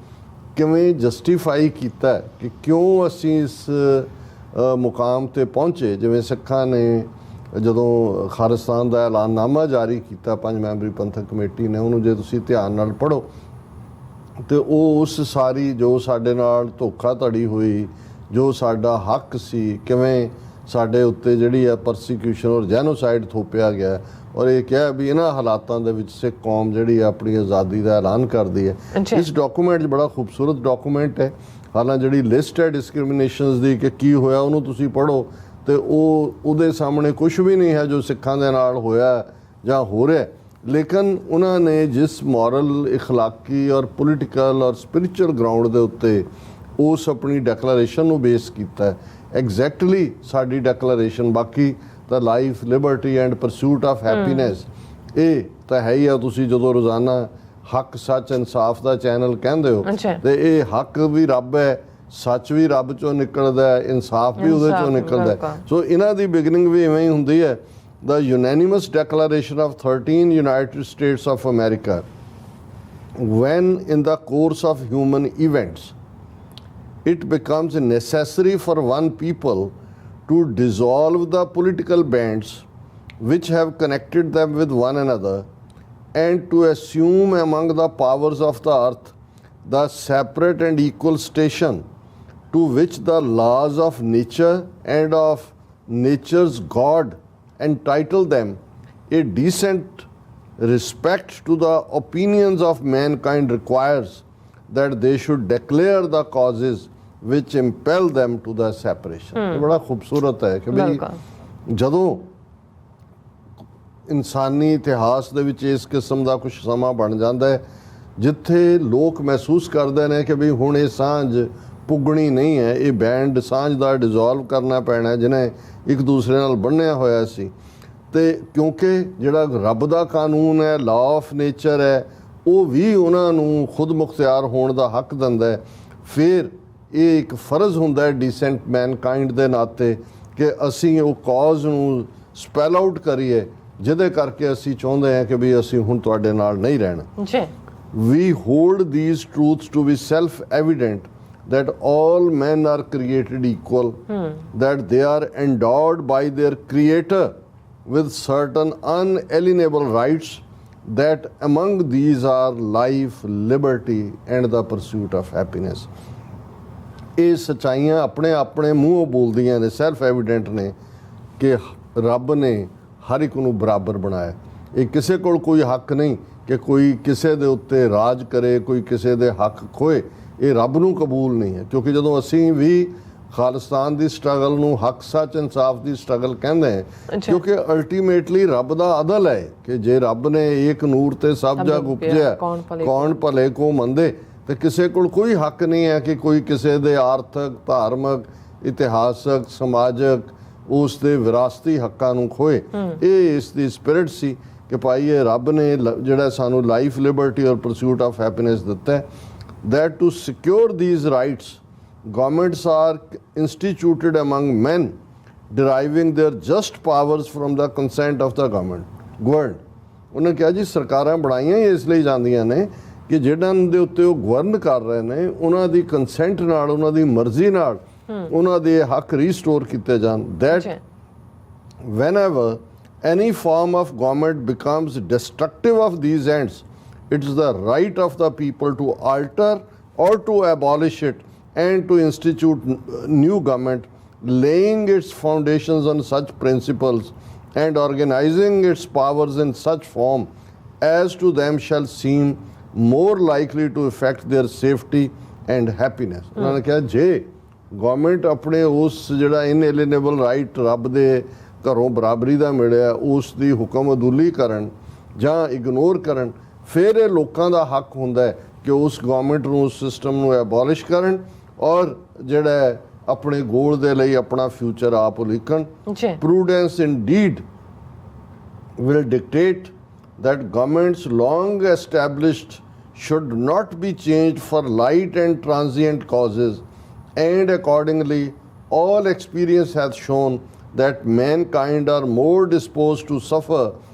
ਕਿਵੇਂ ਜਸਟੀਫਾਈ ਕੀਤਾ ਕਿ ਕਿਉਂ ਅਸੀਂ ਇਸ ਮੁਕਾਮ 'ਤੇ ਪਹੁੰਚੇ। ਜਿਵੇਂ ਸਿੱਖਾਂ ਨੇ ਜਦੋਂ ਖਾਲਿਸਤਾਨ ਦਾ ਐਲਾਨਨਾਮਾ ਜਾਰੀ ਕੀਤਾ 5 ਮੈਂਬਰੀ ਪੰਥਕ ਕਮੇਟੀ ਨੇ, ਉਹਨੂੰ ਜੇ ਤੁਸੀਂ ਧਿਆਨ ਨਾਲ ਪੜ੍ਹੋ ਤੇ ਉਹ ਉਸ ਸਾਰੀ ਜੋ ਸਾਡੇ ਨਾਲ ਧੋਖਾਧੜੀ ਹੋਈ, ਜੋ ਸਾਡਾ ਹੱਕ ਸੀ, ਕਿਵੇਂ ਸਾਡੇ ਉੱਤੇ ਜਿਹੜੀ ਆ ਪਰਸੀਕਿਊਸ਼ਨ ਔਰ ਜੈਨੋਸਾਈਡ ਥੋਪਿਆ ਗਿਆ ਔਰ ਇਹ ਕਿਹਾ ਵੀ ਇਹਨਾਂ ਹਾਲਾਤਾਂ ਦੇ ਵਿੱਚ ਸਿੱਖ ਕੌਮ ਜਿਹੜੀ ਆਪਣੀ ਆਜ਼ਾਦੀ ਦਾ ਐਲਾਨ ਕਰਦੀ ਹੈ। ਇਸ ਡਾਕੂਮੈਂਟ 'ਚ ਬੜਾ ਖੂਬਸੂਰਤ ਡਾਕੂਮੈਂਟ ਹੈ। ਹਾਲਾਂ ਜਿਹੜੀ ਲਿਸਟ ਹੈ ਡਿਸਕ੍ਰਿਮੀਨੇਸ਼ਨਸ ਦੀ ਕਿ ਕੀ ਹੋਇਆ ਉਹਨੂੰ ਤੁਸੀਂ ਪੜ੍ਹੋ ਤੇ ਉਹਦੇ ਸਾਹਮਣੇ ਕੁਝ ਵੀ ਨਹੀਂ ਹੈ ਜੋ ਸਿੱਖਾਂ ਦੇ ਨਾਲ ਹੋਇਆ ਜਾਂ ਹੋ ਰਿਹਾ। ਲੇਕਿਨ ਉਹਨਾਂ ਨੇ ਜਿਸ ਮੋਰਲ ਇਖਲਾਕੀ ਔਰ ਪੋਲੀਟੀਕਲ ਔਰ ਸਪਿਰਿਚੁਅਲ ਗਰਾਊਂਡ ਦੇ ਉੱਤੇ ਉਸ ਆਪਣੀ ਡੈਕਲੇਰੇਸ਼ਨ ਨੂੰ ਬੇਸ ਕੀਤਾ ਐਗਜ਼ੈਕਟਲੀ ਸਾਡੀ ਡੈਕਲੇਰੇਸ਼ਨ ਬਾਕੀ ਤਾਂ life Liberty and pursuit of happiness ਇਹ ਤਾਂ ਹੈ ਹੀ ਆ। ਤੁਸੀਂ ਜਦੋਂ ਰੋਜ਼ਾਨਾ ਹੱਕ ਸੱਚ ਇਨਸਾਫ ਦਾ ਚੈਨਲ ਕਹਿੰਦੇ ਹੋ ਤੇ ਇਹ ਹੱਕ ਵੀ ਰੱਬ ਹੈ, ਸੱਚ ਵੀ ਰੱਬ ਚੋਂ ਨਿਕਲਦਾ ਹੈ, ਇਨਸਾਫ ਵੀ ਉਹਦੇ ਚੋਂ ਨਿਕਲਦਾ ਹੈ। ਸੋ ਇਹਨਾਂ ਦੀ ਬਿਗਨਿੰਗ ਵੀ ਇਵੇਂ ਹੀ ਹੁੰਦੀ ਹੈ। The unanimous declaration of 13 United States of America, when in the course of human events it becomes necessary for one people to dissolve the political bands which have connected them with one another and to assume among the powers of the earth the separate and equal station to which the laws of nature and of nature's God entitle them, a decent respect to the opinions of mankind requires that they should declare the causes which impel them to the separation। ਇਹ ਬੜਾ ਖੂਬਸੂਰਤ ਹੈ ਕਿ ਵੀ ਜਦੋਂ ਇਨਸਾਨੀ ਇਤਿਹਾਸ ਦੇ ਵਿੱਚ ਇਸ ਕਿਸਮ ਦਾ ਕੁਝ ਸਮਾਂ ਬਣ ਜਾਂਦਾ ਹੈ ਜਿੱਥੇ ਲੋਕ ਮਹਿਸੂਸ ਕਰਦੇ ਨੇ ਕਿ ਵੀ ਹੁਣ ਇਹ ਸਾਂਝ ਪੁੱਗਣੀ ਨਹੀਂ ਹੈ, ਇਹ ਬੈਂਡ ਸਾਂਝ ਦਾ ਡਿਜ਼ੋਲਵ ਕਰਨਾ ਪੈਣਾ ਜਿਹਨੇ ਇੱਕ ਦੂਸਰੇ ਨਾਲ ਬੰਨ੍ਹਿਆ ਹੋਇਆ ਸੀ। ਤੇ ਕਿਉਂਕਿ ਜਿਹੜਾ ਰੱਬ ਦਾ ਕਾਨੂੰਨ ਹੈ, ਲਾਅ ਆਫ ਨੇਚਰ ਹੈ, ਉਹ ਵੀ ਉਹਨਾਂ ਨੂੰ ਖੁਦ ਮੁਖਤਿਆਰ ਹੋਣ ਦਾ ਹੱਕ ਦਿੰਦਾ ਹੈ। ਫਿਰ ਇਹ ਇੱਕ ਫਰਜ਼ ਹੁੰਦਾ ਹੈ ਡੀਸੈਂਟ ਮੈਨਕਾਈਂਡ ਦੇ ਨਾਤੇ ਕਿ ਅਸੀਂ ਉਹ ਕਾਜ਼ ਨੂੰ ਸਪੈਲ ਆਊਟ ਕਰੀਏ ਜਿਹਦੇ ਕਰਕੇ ਅਸੀਂ ਚਾਹੁੰਦੇ ਹਾਂ ਕਿ ਵੀ ਅਸੀਂ ਹੁਣ ਤੁਹਾਡੇ ਨਾਲ ਨਹੀਂ ਰਹਿਣਾ। We hold these truths to be self-evident that all men are created equal, that they are endowed by their creator with certain unalienable rights, that among these are life, liberty and the pursuit of happiness। ਇਹ ਸੱਚਾਈਆਂ ਆਪਣੇ ਆਪਣੇ ਮੂੰਹੋਂ ਬੋਲਦੀਆਂ ਨੇ, self evident ਨੇ ਕਿ ਰੱਬ ਨੇ ਹਰ ਇੱਕ ਨੂੰ ਬਰਾਬਰ ਬਣਾਇਆ। ਇਹ ਕਿਸੇ ਕੋਲ ਕੋਈ ਹੱਕ ਨਹੀਂ ਕਿ ਕੋਈ ਕਿਸੇ ਦੇ ਉੱਤੇ ਰਾਜ ਕਰੇ, ਕੋਈ ਕਿਸੇ ਦੇ ਹੱਕ ਖੋਏ। ਇਹ ਰੱਬ ਨੂੰ ਕਬੂਲ ਨਹੀਂ ਹੈ ਕਿਉਂਕਿ ਜਦੋਂ ਅਸੀਂ ਵੀ ਖਾਲਿਸਤਾਨ ਦੀ ਸਟਰਗਲ ਨੂੰ ਹੱਕ ਸੱਚ ਇਨਸਾਫ ਦੀ ਸਟਰਗਲ ਕਹਿੰਦੇ ਹਾਂ ਕਿਉਂਕਿ ਅਲਟੀਮੇਟਲੀ ਰੱਬ ਦਾ ਅਦਲ ਹੈ ਕਿ ਜੇ ਰੱਬ ਨੇ ਏਕ ਨੂਰ ਤੇ ਸਭ ਜਗ ਉਪਜਿਆ ਕੌਣ ਭਲੇ ਕੋ ਮੰਦੇ ਤੇ ਕਿਸੇ ਕੋਲ ਕੋਈ ਹੱਕ ਨਹੀਂ ਹੈ ਕਿ ਕੋਈ ਕਿਸੇ ਦੇ ਆਰਥਿਕ, ਧਾਰਮਿਕ, ਇਤਿਹਾਸਕ, ਸਮਾਜਿਕ ਉਸ ਦੇ ਵਿਰਾਸਤੀ ਹੱਕਾਂ ਨੂੰ ਖੋਏ। ਇਹ ਇਸ ਦੀ ਸਪਿਰਿਟ ਸੀ ਕਿ ਭਾਈ ਇਹ ਰੱਬ ਨੇ ਜਿਹੜਾ ਸਾਨੂੰ ਲਾਈਫ, ਲਿਬਰਟੀ ਔਰ ਪਰਸੂਟ ਆਫ ਹੈਪੀਨੈਸ ਦਿੱਤਾ ਹੈ। that to secure these rights governments are instituted among men deriving their just powers from the consent of the governed। ਉਹਨੇ ਕਿਹਾ ਜੀ ਸਰਕਾਰਾਂ ਬਣਾਈਆਂ ਹੀ ਇਸ ਲਈ ਜਾਂਦੀਆਂ ਨੇ ਕਿ ਜਿਹਨਾਂ ਦੇ ਉੱਤੇ ਉਹ ਗਵਰਨ ਕਰ ਰਹੇ ਨੇ ਉਹਨਾਂ ਦੀ ਕੰਸੈਂਟ ਨਾਲ, ਉਹਨਾਂ ਦੀ ਮਰਜ਼ੀ ਨਾਲ ਉਹਨਾਂ ਦੇ ਹੱਕ ਰੀਸਟੋਰ ਕੀਤੇ ਜਾਣ। that whenever any form of government becomes destructive of these ends, it is the right of the people to alter or to abolish it and to institute new government, laying its foundations on such principles and organizing its powers in such form as to them shall seem more likely to affect their safety and happiness। ਉਹਨਾਂ ਨੇ ਕਿਹਾ ਜੇ government ਆਪਣੇ ਉਸ ਜਿਹੜਾ ਇਨਐਲੀਨੇਬਲ right ਰੱਬ ਦੇ ਘਰੋਂ ਬਰਾਬਰੀ ਦਾ ਮਿਲਿਆ ਉਸ ਦੀ ਹੁਕਮ ਅਦੂਲੀ ਕਰਨ ਜਾਂ ਇਗਨੋਰ ਕਰਨ, ਫਿਰ ਇਹ ਲੋਕਾਂ ਦਾ ਹੱਕ ਹੁੰਦਾ ਹੈ ਕਿ ਉਸ ਗਵਰਨਮੈਂਟ ਨੂੰ, ਉਸ ਸਿਸਟਮ ਨੂੰ ਐਬੋਲਿਸ਼ ਕਰਨ ਔਰ ਜਿਹੜਾ ਆਪਣੇ ਗੋਲ ਦੇ ਲਈ ਆਪਣਾ ਫਿਊਚਰ ਆਪ ਉਲੀਕਣ। ਪ੍ਰੂਡੈਂਸ ਇਨਡੀਡ will dictate that governments long established should not be changed for light and transient causes, and accordingly all experience hath shown that mankind are more disposed to suffer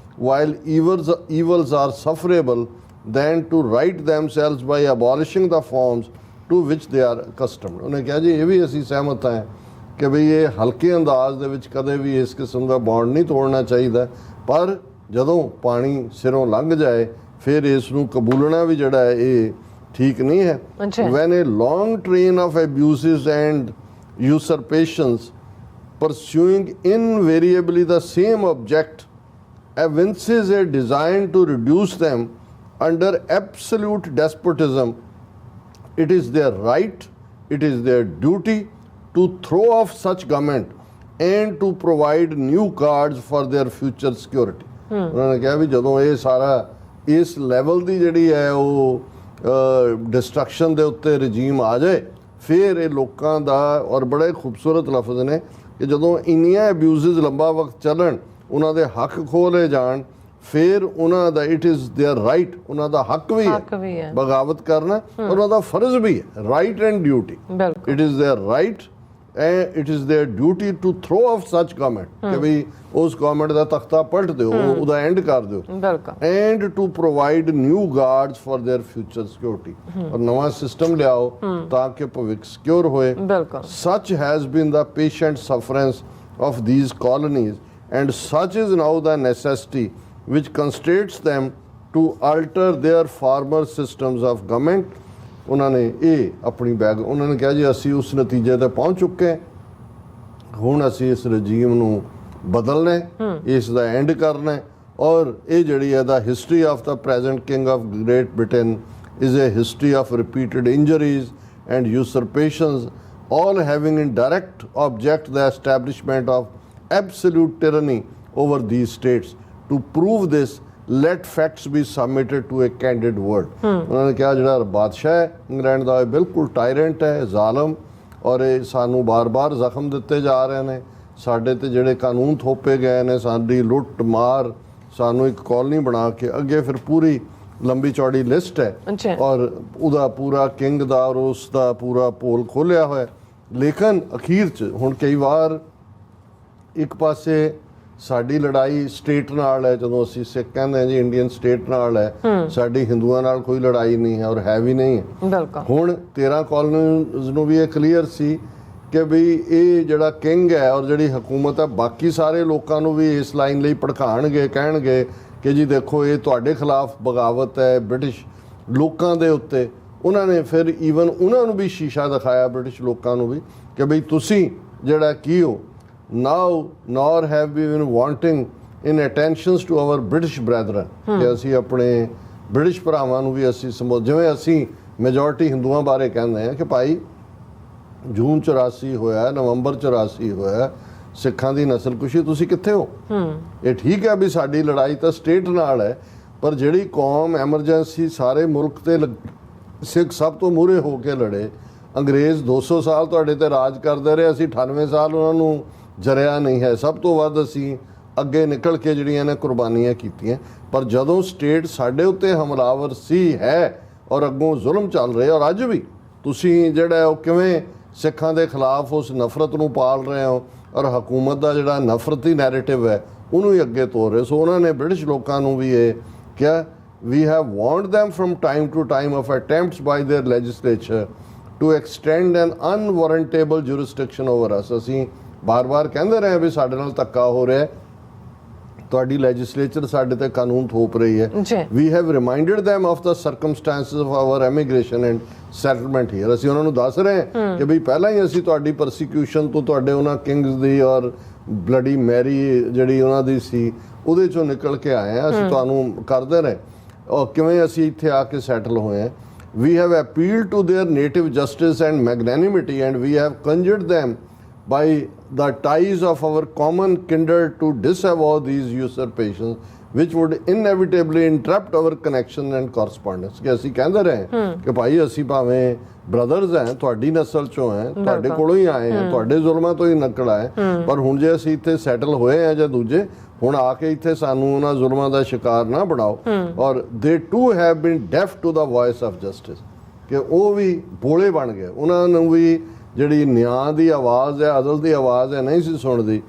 while evils are sufferable than to right themselves by abolishing the forms to which they are accustomed। ਉਹਨੇ ਕਿਹਾ ਜੀ ਇਹ ਵੀ ਅਸੀਂ ਸਹਿਮਤ ਹਾਂ ਕਿ ਬਈ ਇਹ ਹਲਕੇ ਅੰਦਾਜ਼ ਦੇ ਵਿੱਚ ਕਦੇ ਵੀ ਇਸ ਕਿਸਮ ਦਾ ਬੌਂਡ ਨਹੀਂ ਤੋੜਨਾ ਚਾਹੀਦਾ, ਪਰ ਜਦੋਂ ਪਾਣੀ ਸਿਰੋਂ ਲੰਘ ਜਾਏ ਫਿਰ ਇਸ ਨੂੰ ਕਬੂਲਣਾ ਵੀ ਜਿਹੜਾ ਹੈ ਇਹ ਠੀਕ ਨਹੀਂ ਹੈ। When a long train of abuses and usurpations pursuing invariably the same object evinces a design to reduce them under absolute despotism. It is their right, it is their duty to throw off such government and to provide new guards for their future security. ਉਹਨਾਂ ਨੇ ਕਿਹਾ ਵੀ ਜਦੋਂ ਇਹ ਸਾਰਾ ਇਸ level ਦੀ ਜਿਹੜੀ ਹੈ ਉਹ ਡਿਸਟਰਕਸ਼ਨ ਦੇ ਉੱਤੇ ਰਜੀਮ ਆ ਜਾਏ ਫਿਰ ਇਹ ਲੋਕਾਂ ਦਾ, ਔਰ ਬੜੇ ਖੂਬਸੂਰਤ ਲਫ਼ਜ਼ ਨੇ ਕਿ ਜਦੋਂ ਇੰਨੀਆਂ ਅਬਿਊਜ਼ਸ ਲੰਬਾ ਵਕਤ ਚੱਲਣ, ਉਹਨਾਂ ਦੇ ਹੱਕ ਖੋਹ ਲਏ ਜਾਣ, ਫਿਰ ਉਹਨਾਂ ਦਾ ਇਟ ਇਜ਼ ਦੇਅਰ ਰਾਈਟ, ਉਹਨਾਂ ਦਾ ਹੱਕ ਵੀ ਹੈ ਬਗਾਵਤ ਕਰਨਾ, ਉਹਨਾਂ ਦਾ ਫਰਜ਼ ਵੀ ਹੈ, right and duty. It is their right and it is their duty to throw off such government, ਕਿ ਵੀ ਉਸ ਗਵਰਨਮੈਂਟ ਦਾ ਤਖਤਾ ਪਲਟ ਦਿਓ, ਉਹਦਾ ਐਂਡ ਕਰ ਦਿਓ, and to provide new guards for their future security, ਔਰ ਨਵਾਂ ਸਿਸਟਮ ਲਿਆਓ ਤਾਂ ਕਿ ਭਵਿੱਖ ਸਿਕਿਉਰ ਹੋਏ। Such has been the patient sufferance of these colonies and such is now the necessity which constrains them to alter their former systems of government। ਉਹਨਾਂ ਨੇ ਇਹ ਆਪਣੀ ਬੈਗ, ਉਹਨਾਂ ਨੇ ਕਿਹਾ ਜੀ ਅਸੀਂ ਉਸ ਨਤੀਜੇ ਤੇ ਪਹੁੰਚ ਚੁੱਕੇ, ਹੁਣ ਅਸੀਂ ਇਸ ਰਜੀਮ ਨੂੰ ਬਦਲਣਾ, ਇਸ ਦਾ ਐਂਡ ਕਰਨਾ। ਔਰ ਇਹ ਜਿਹੜੀ ਹੈ the history of the present king of Great Britain is a history of repeated injuries and usurpations, all having in direct object the establishment of absolute tyranny over these states। To prove this, let facts be submitted to a candid world। ਉਹਨਾਂ ਨੇ ਕਿਹਾ ਜਿਹੜਾ ਬਾਦਸ਼ਾਹ ਹੈ England ਦਾ, ਇਹ ਬਿਲਕੁਲ ਟਾਇਰੈਂਟ ਹੈ, ਜ਼ਾਲਮ, ਔਰ ਇਹ ਸਾਨੂੰ ਬਾਰ-ਬਾਰ ਜ਼ਖਮ ਦਿੱਤੇ ਜਾ ਰਹੇ ਨੇ, ਸਾਡੇ ਤੇ ਜਿਹੜੇ ਕਾਨੂੰਨ ਥੋਪੇ ਗਏ ਨੇ, ਸਾਡੀ ਲੁੱਟ ਮਾਰ, ਸਾਨੂੰ ਇੱਕ ਕਾਲੋਨੀ ਬਣਾ ਕੇ, ਅੱਗੇ ਫਿਰ ਪੂਰੀ ਲੰਬੀ ਚੌੜੀ ਲਿਸਟ ਹੈ ਔਰ ਉਹਦਾ ਪੂਰਾ ਕਿੰਗ ਦਾ ਔਰ ਉਸ ਦਾ ਪੂਰਾ ਪੋਲ ਖੋਲ੍ਹਿਆ ਹੋਇਆ। ਲੇਕਿਨ ਅਖੀਰ 'ਚ ਹੁਣ ਕਈ ਵਾਰ ਇੱਕ ਪਾਸੇ ਸਾਡੀ ਲੜਾਈ ਸਟੇਟ ਨਾਲ ਹੈ, ਜਦੋਂ ਅਸੀਂ ਸਿੱਖ ਕਹਿੰਦੇ ਹਾਂ ਜੀ ਇੰਡੀਅਨ ਸਟੇਟ ਨਾਲ ਹੈ, ਸਾਡੀ ਹਿੰਦੂਆਂ ਨਾਲ ਕੋਈ ਲੜਾਈ ਨਹੀਂ ਹੈ ਔਰ ਹੈ ਵੀ ਨਹੀਂ ਹੈ। ਹੁਣ 13 ਕਾਲੋਨੀਜ਼ ਨੂੰ ਵੀ ਇਹ ਕਲੀਅਰ ਸੀ ਕਿ ਵੀ ਇਹ ਜਿਹੜਾ ਕਿੰਗ ਹੈ ਔਰ ਜਿਹੜੀ ਹਕੂਮਤ ਹੈ, ਬਾਕੀ ਸਾਰੇ ਲੋਕਾਂ ਨੂੰ ਵੀ ਇਸ ਲਾਈਨ ਲਈ ਭੜਕਾਉਣਗੇ, ਕਹਿਣਗੇ ਕਿ ਜੀ ਦੇਖੋ ਇਹ ਤੁਹਾਡੇ ਖਿਲਾਫ ਬਗਾਵਤ ਹੈ ਬ੍ਰਿਟਿਸ਼ ਲੋਕਾਂ ਦੇ ਉੱਤੇ। ਉਹਨਾਂ ਨੇ ਫਿਰ ਈਵਨ ਉਹਨਾਂ ਨੂੰ ਵੀ ਸ਼ੀਸ਼ਾ ਦਿਖਾਇਆ, ਬ੍ਰਿਟਿਸ਼ ਲੋਕਾਂ ਨੂੰ ਵੀ, ਕਿ ਬਈ ਤੁਸੀਂ ਜਿਹੜਾ ਕੀ ਹੋ। Now nor have we been wanting in attentions to our British brethren, ਕਿ ਅਸੀਂ ਆਪਣੇ ਬ੍ਰਿਟਿਸ਼ ਭਰਾਵਾਂ ਨੂੰ ਵੀ ਅਸੀਂ ਜਿਵੇਂ ਅਸੀਂ ਮੈਜੋਰਟੀ ਹਿੰਦੂਆਂ ਬਾਰੇ ਕਹਿੰਦੇ ਹਾਂ ਕਿ ਭਾਈ ਜੂਨ 84 ਹੋਇਆ, ਨਵੰਬਰ 84 ਹੋਇਆ, ਸਿੱਖਾਂ ਦੀ ਨਸਲਕੁਸ਼ੀ, ਤੁਸੀਂ ਕਿੱਥੇ ਹੋ? ਇਹ ਠੀਕ ਹੈ ਵੀ ਸਾਡੀ ਲੜਾਈ ਤਾਂ ਸਟੇਟ ਨਾਲ ਹੈ, ਪਰ ਜਿਹੜੀ ਕੌਮ ਐਮਰਜੈਂਸੀ ਸਾਰੇ ਮੁਲਕ ਤੇ ਸਿੱਖ ਸਭ ਤੋਂ ਮੂਹਰੇ ਹੋ ਕੇ ਲੜੇ। ਅੰਗਰੇਜ਼ 200 ਸਾਲ ਤੁਹਾਡੇ ਤੇ ਰਾਜ ਕਰਦੇ ਰਹੇ, ਅਸੀਂ 98 ਸਾਲ ਉਹਨਾਂ ਨੂੰ ਜਰਿਆ ਨਹੀਂ ਹੈ, ਸਭ ਤੋਂ ਵੱਧ ਅਸੀਂ ਅੱਗੇ ਨਿਕਲ ਕੇ ਜਿਹੜੀਆਂ ਨੇ ਕੁਰਬਾਨੀਆਂ ਕੀਤੀਆਂ। ਪਰ ਜਦੋਂ ਸਟੇਟ ਸਾਡੇ ਉੱਤੇ ਹਮਲਾਵਰ ਸੀ ਹੈ ਔਰ ਅੱਗੋਂ ਜ਼ੁਲਮ ਚੱਲ ਰਿਹਾ, ਔਰ ਅੱਜ ਵੀ ਤੁਸੀਂ ਜਿਹੜਾ ਉਹ ਕਿਵੇਂ ਸਿੱਖਾਂ ਦੇ ਖਿਲਾਫ ਉਸ ਨਫ਼ਰਤ ਨੂੰ ਪਾਲ ਰਹੇ ਹੋ ਔਰ ਹਕੂਮਤ ਦਾ ਜਿਹੜਾ ਨਫ਼ਰਤੀ ਨੈਰੇਟਿਵ ਹੈ ਉਹਨੂੰ ਹੀ ਅੱਗੇ ਤੋਰ ਰਹੇ। ਸੋ ਉਹਨਾਂ ਨੇ ਬ੍ਰਿਟਿਸ਼ ਲੋਕਾਂ ਨੂੰ ਵੀ ਇਹ ਕਿਹਾ, we have warned them from time to time of attempts by their legislature to extend an unwarrantable jurisdiction over us। ਅਸੀਂ ਬਾਰ-ਬਾਰ ਕਹਿੰਦੇ ਰਹੇ ਵੀ ਸਾਡੇ ਨਾਲ ਧੱਕਾ ਹੋ ਰਿਹਾ, ਤੁਹਾਡੀ ਲੈਜਿਸਲੇਚਰ ਸਾਡੇ ਤੇ ਕਾਨੂੰਨ ਥੋਪ ਰਹੀ ਹੈ। We have reminded them of the circumstances of our emigration and settlement here। ਅਸੀਂ ਉਹਨਾਂ ਨੂੰ ਦੱਸ ਰਹੇ ਕਿ ਵੀ ਪਹਿਲਾਂ ਹੀ ਅਸੀਂ ਤੁਹਾਡੀ ਪਰਸੀਕਿਊਸ਼ਨ ਤੋਂ, ਤੁਹਾਡੇ ਉਹਨਾਂ ਕਿੰਗਸ ਦੀ ਔਰ ਬਲੱਡੀ ਮੈਰੀ ਜਿਹੜੀ ਉਹਨਾਂ ਦੀ ਸੀ ਉਹਦੇ ਚੋਂ ਨਿਕਲ ਕੇ ਆਏ ਹਾਂ, ਅਸੀਂ ਤੁਹਾਨੂੰ ਕਰਦੇ ਰਹੇ ਔਰ ਕਿਵੇਂ ਅਸੀਂ ਇੱਥੇ ਆ ਕੇ ਸੈਟਲ ਹੋਏ ਹਾਂ। We have appealed to their native justice and magnanimity and we have conjured them by the ties of our common kindred to disavow these usurpations which would inevitably interrupt our connection and correspondence। ਕਿ ਅਸੀਂ ਕਹਿੰਦੇ ਰਹੇ ਕਿ ਭਾਈ ਅਸੀਂ ਭਾਵੇਂ brothers हैं, ਤੁਹਾਡੀ ਨਸਲ ਚੋਂ ਹੈ, ਤੁਹਾਡੇ ਕੋਲੋਂ ਹੀ ਆਏ ਹਾਂ, ਤੁਹਾਡੇ ਜ਼ੁਲਮਾਂ ਤੋਂ ਹੀ ਨਿਕਲ ਆਏ, ਪਰ ਹੁਣ ਜੇ ਅਸੀਂ ਇੱਥੇ ਸੈਟਲ ਹੋਏ ਹਾਂ ਜਾਂ ਦੂਜੇ, ਹੁਣ ਆ ਕੇ ਇੱਥੇ ਸਾਨੂੰ ਉਹਨਾਂ ਜ਼ੁਲਮਾਂ ਦਾ ਸ਼ਿਕਾਰ ਨਾ ਬਣਾਓ। ਔਰ they too have been deaf to the voice of justice, ਕਿ ਉਹ ਵੀ ਬੋਲੇ ਬਣ ਗਏ, ਉਹਨਾਂ ਨੂੰ ਵੀ ਜਿਹੜੀ ਨਿਆਂ ਦੀ ਆਵਾਜ਼ ਹੈ, ਅਦਲ ਦੀ ਆਵਾਜ਼ ਹੈ, ਨਹੀਂ ਸੀ ਸੁਣਦੀ।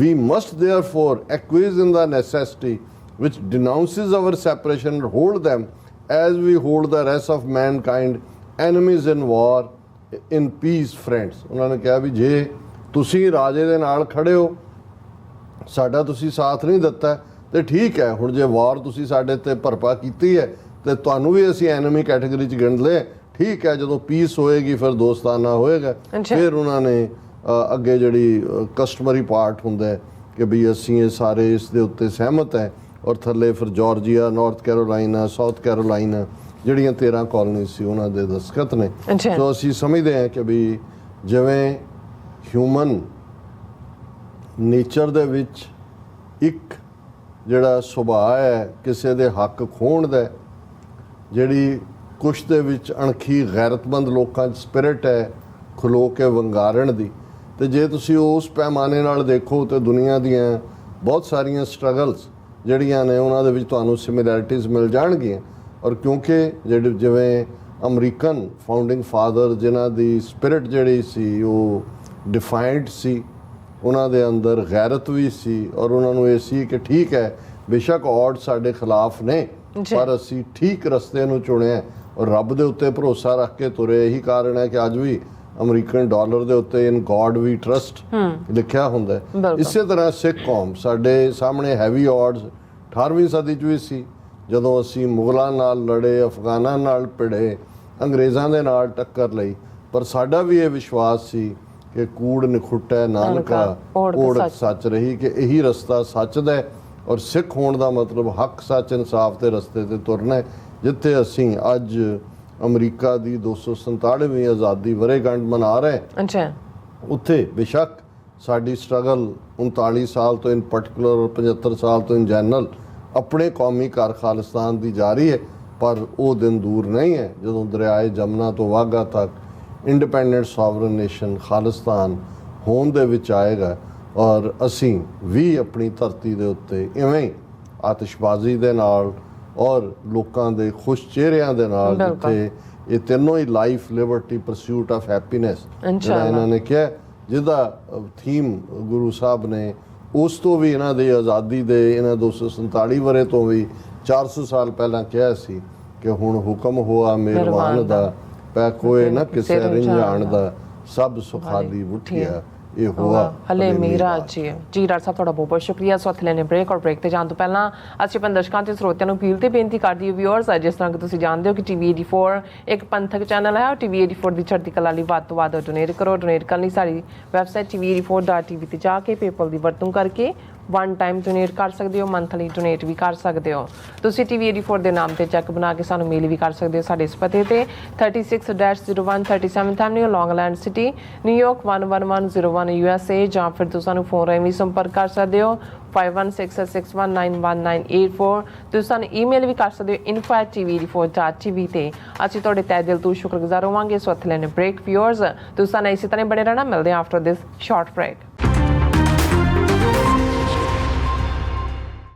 We must therefore acquiesce in the necessity which denounces our separation and hold them as we hold the rest of mankind, enemies in war, in peace friends। ਉਹਨਾਂ ਨੇ ਕਿਹਾ ਵੀ ਜੇ ਤੁਸੀਂ ਰਾਜੇ ਦੇ ਨਾਲ ਖੜੇ ਹੋ, ਸਾਡਾ ਤੁਸੀਂ ਸਾਥ ਨਹੀਂ ਦਿੱਤਾ ਤੇ ਠੀਕ ਹੈ, ਹੁਣ ਜੇ ਵਾਰ ਤੁਸੀਂ ਸਾਡੇ ਤੇ ਭਰਪਾ ਕੀਤੀ ਹੈ ਤੇ ਤੁਹਾਨੂੰ ਵੀ ਅਸੀਂ ਐਨਮੀ ਕੈਟਾਗਰੀ 'ਚ ਗਿਣ ਲਏ, ਠੀਕ ਹੈ, ਜਦੋਂ ਪੀਸ ਹੋਏਗੀ ਫਿਰ ਦੋਸਤਾਨਾ ਹੋਏਗਾ। ਫਿਰ ਉਹਨਾਂ ਨੇ ਅੱਗੇ ਜਿਹੜੀ ਕਸਟਮਰੀ ਪਾਰਟ ਹੁੰਦਾ ਕਿ ਵੀ ਅਸੀਂ ਇਹ ਸਾਰੇ ਇਸ ਦੇ ਉੱਤੇ ਸਹਿਮਤ ਹੈ ਔਰ ਥੱਲੇ ਫਿਰ Georgia, north Carolina, south Carolina ਜਿਹੜੀਆਂ 13 ਕਾਲੋਨੀ ਸੀ ਉਹਨਾਂ ਦੇ ਦਸਤਖਤ ਨੇ। ਸੋ ਅਸੀਂ ਸਮਝਦੇ ਹਾਂ ਕਿ ਵੀ ਜਿਵੇਂ ਹਿਊਮਨ ਨੇਚਰ ਦੇ ਵਿੱਚ ਇੱਕ ਜਿਹੜਾ ਸੁਭਾਅ ਹੈ ਕਿਸੇ ਦੇ ਹੱਕ ਖੋਹਣ ਦਾ, ਜਿਹੜੀ ਕੁਛ ਦੇ ਵਿੱਚ ਅਣਖੀ ਗੈਰਤਮੰਦ ਲੋਕਾਂ 'ਚ ਸਪਿਰਿਟ ਹੈ ਖਲੋ ਕੇ ਵੰਗਾਰਨ ਦੀ, ਤੇ ਜੇ ਤੁਸੀਂ ਉਸ ਪੈਮਾਨੇ ਨਾਲ ਦੇਖੋ ਤਾਂ ਦੁਨੀਆ ਦੀਆਂ ਬਹੁਤ ਸਾਰੀਆਂ ਸਟਰਗਲਸ ਜਿਹੜੀਆਂ ਨੇ ਉਹਨਾਂ ਦੇ ਵਿੱਚ ਤੁਹਾਨੂੰ ਸਿਮਿਲੈਰਿਟੀਜ਼ ਮਿਲ ਜਾਣਗੀਆਂ। ਔਰ ਕਿਉਂਕਿ ਜਿਵੇਂ ਅਮਰੀਕਨ ਫਾਊਂਡਿੰਗ ਫਾਦਰ ਜਿਨ੍ਹਾਂ ਦੀ ਸਪਿਰਿਟ ਜਿਹੜੀ ਸੀ ਉਹ ਡਿਫਾਈਨਡ ਸੀ, ਉਹਨਾਂ ਦੇ ਅੰਦਰ ਗੈਰਤ ਵੀ ਸੀ ਔਰ ਉਹਨਾਂ ਨੂੰ ਇਹ ਸੀ ਕਿ ਠੀਕ ਹੈ ਬੇਸ਼ੱਕ ਔਡ ਸਾਡੇ ਖਿਲਾਫ ਨੇ ਪਰ ਅਸੀਂ ਠੀਕ ਰਸਤੇ ਨੂੰ ਚੁਣਿਆ ਔਰ ਰੱਬ ਦੇ ਉੱਤੇ ਭਰੋਸਾ ਰੱਖ ਕੇ ਤੁਰੇ। ਇਹੀ ਕਾਰਨ ਹੈ ਕਿ ਅੱਜ ਵੀ ਅਮਰੀਕਨ ਡਾਲਰ ਦੇ ਉੱਤੇ ਇਨ ਗੋਡ ਵੀ ਟਰਸਟ ਲਿਖਿਆ ਹੁੰਦਾ। ਇਸੇ ਤਰ੍ਹਾਂ ਸਿੱਖ ਕੌਮ ਸਾਡੇ ਸਾਹਮਣੇ ਹੈਵੀ ਔਡਸ 18ਵੀਂ ਸਦੀ 'ਚ ਵੀ ਸੀ ਜਦੋਂ ਅਸੀਂ ਮੁਗਲਾਂ ਨਾਲ ਲੜੇ, ਅਫਗਾਨਾਂ ਨਾਲ ਭਿੜੇ, ਅੰਗਰੇਜ਼ਾਂ ਦੇ ਨਾਲ ਟੱਕਰ ਲਈ, ਪਰ ਸਾਡਾ ਵੀ ਇਹ ਵਿਸ਼ਵਾਸ ਸੀ ਕਿ ਕੂੜ ਨਿਖੁੱਟੈ ਨਾਨਕਾ ਓੜ ਸੱਚ ਰਹੀ, ਕਿ ਇਹੀ ਰਸਤਾ ਸੱਚ ਦਾ ਔਰ ਸਿੱਖ ਹੋਣ ਦਾ ਮਤਲਬ ਹੱਕ, ਸੱਚ, ਇਨਸਾਫ ਦੇ ਰਸਤੇ ਤੇ ਤੁਰਨਾ। ਜਿੱਥੇ ਅਸੀਂ ਅੱਜ ਅਮਰੀਕਾ ਦੀ 247ਵੀਂ ਆਜ਼ਾਦੀ ਵਰ੍ਹੇਗੰਢ ਮਨਾ ਰਹੇ, ਉੱਥੇ ਬੇਸ਼ੱਕ ਸਾਡੀ ਸਟਰਗਲ 39 ਸਾਲ ਤੋਂ ਇਨ ਪਾਰਟਿਕੂਲਰ ਔਰ 75 ਸਾਲ ਤੋਂ ਇਨ ਜਨਰਲ ਆਪਣੇ ਕੌਮੀ ਘਰ ਖਾਲਿਸਤਾਨ ਦੀ ਜਾਰੀ ਹੈ, ਪਰ ਉਹ ਦਿਨ ਦੂਰ ਨਹੀਂ ਹੈ ਜਦੋਂ ਦਰਿਆਏ ਜਮਨਾ ਤੋਂ ਵਾਘਾ ਤੱਕ ਇੰਡੀਪੈਂਡੈਂਟ ਸੋਵਰਨ ਨੇਸ਼ਨ ਖਾਲਿਸਤਾਨ ਹੋਂਦ ਦੇ ਵਿੱਚ ਆਏਗਾ ਔਰ ਅਸੀਂ ਵੀ ਆਪਣੀ ਧਰਤੀ ਦੇ ਉੱਤੇ ਇਵੇਂ ਹੀ ਆਤਿਸ਼ਬਾਜ਼ੀ ਦੇ ਨਾਲ ਔਰ ਲੋਕਾਂ ਦੇ ਖੁਸ਼ ਚਿਹਰਿਆਂ ਦੇ ਨਾਲ, ਜਿੱਥੇ ਇਹ ਤਿੰਨੋਂ ਹੀ ਲਾਈਫ, ਲਿਬਰਟੀ, ਪਰਸਿਊਟ ਆਫ ਹੈਪੀਨੈਸ ਜਿਹੜਾ ਇਹਨਾਂ ਨੇ ਕਿਹਾ, ਜਿਹਦਾ ਥੀਮ ਗੁਰੂ ਸਾਹਿਬ ਨੇ ਉਸ ਤੋਂ ਵੀ ਇਹਨਾਂ ਦੀ ਆਜ਼ਾਦੀ ਦੇ ਇਹਨਾਂ 247 ਵਰ੍ਹੇ ਤੋਂ ਵੀ 400 ਸਾਲ ਪਹਿਲਾਂ ਕਿਹਾ ਸੀ ਕਿ ਹੁਣ ਹੁਕਮ ਹੋਆ ਮਿਹਰਬਾਨ ਦਾ, ਪੈ ਕੋਏ ਨਾ ਕਿਸੇ ਰਿੰਝਾਣ ਦਾ, ਸਭ ਸੁਖਾਲੀ ਉਠਿਆ ਇਹ ਹੋਆ ਹਲੇ ਮੇਰਾ ਜੀ। ਡਾਕਟਰ ਸਾਹਿਬ ਤੁਹਾਡਾ ਬਹੁਤ ਬਹੁਤ ਸ਼ੁਕਰੀਆ। ਸੋ ਹੱਥ ਲੈਣੇ ਬ੍ਰੇਕ, ਔਰ ਬ੍ਰੇਕ ਤੇ ਜਾਣ ਤੋਂ ਪਹਿਲਾਂ ਅਸੀਂ ਆਪਣੇ ਦਰਸ਼ਕਾਂ ਤੇ ਸਰੋਤਿਆਂ ਨੂੰ ਅਪੀਲ ਤੇ ਬੇਨਤੀ ਕਰਦੀ ਹਾਂ ਵਿਊਅਰਸ, ਜਿਸ ਤਰ੍ਹਾਂ ਕਿ ਤੁਸੀਂ ਜਾਣਦੇ ਹੋ ਕਿ TV 84 ਇੱਕ ਪੰਥਕ ਚੈਨਲ ਹੈ ਔਰ TV 84 ਦੀ ਚੜ੍ਹਦੀ ਕਲਾ ਲਈ ਵੱਧ ਤੋਂ ਵੱਧ ਡੋਨੇਟ ਕਰੋ। ਡੋਨੇਟ ਕਰਨ ਲਈ ਸਾਡੀ ਵੈਬਸਾਈਟ TV84.tv ਤੇ ਜਾ ਕੇ ਪੇਪਲ ਦੀ ਵਰਤੋਂ ਕਰਕੇ ਵਨ ਟਾਈਮ ਡੋਨੇਟ ਕਰ ਸਕਦੇ ਹੋ, ਮੰਥਲੀ ਡੋਨੇਟ ਵੀ ਕਰ ਸਕਦੇ ਹੋ। ਤੁਸੀਂ TV 84 ਦੇ ਨਾਮ ਤੇ ਚੈੱਕ ਬਣਾ ਕੇ ਸਾਨੂੰ ਮੇਲ ਵੀ ਕਰ ਸਕਦੇ ਹੋ ਸਾਡੇ ਇਸ ਪਤੇ ਤੇ 36-01 37th Avenue, Long Island City, New York 11101 USA, ਜਾਂ ਫਿਰ ਤੁਸੀਂ ਸਾਨੂੰ ਫੋਨ ਰਾਹੀਂ ਵੀ ਸੰਪਰਕ ਕਰ ਸਕਦੇ ਹੋ 5166191984। ਤੁਸੀਂ ਸਾਨੂੰ ਈਮੇਲ ਵੀ ਕਰ ਸਕਦੇ ਹੋ info@tv84.tv ਤੇ। ਅਸੀਂ ਤੁਹਾਡੇ ਤਹਿ ਦਿਲ ਤੋਂ ਸ਼ੁਕਰਗੁਜ਼ਾਰ ਹੋਵਾਂਗੇ। ਸੋ ਹੱਥ ਲੈਣੇ ਬ੍ਰੇਕ ਵਿਊਅਰਸ, ਤੁਸੀਂ ਸਾਨੂੰ ਇਸੇ ਤਰ੍ਹਾਂ ਬਣੇ ਰਹਿਣਾ। ਮਿਲਦੇ ਹਾਂ ਆਫਟਰ ਦਿਸ ਸ਼ਾਰਟ ਬ੍ਰੇਕ।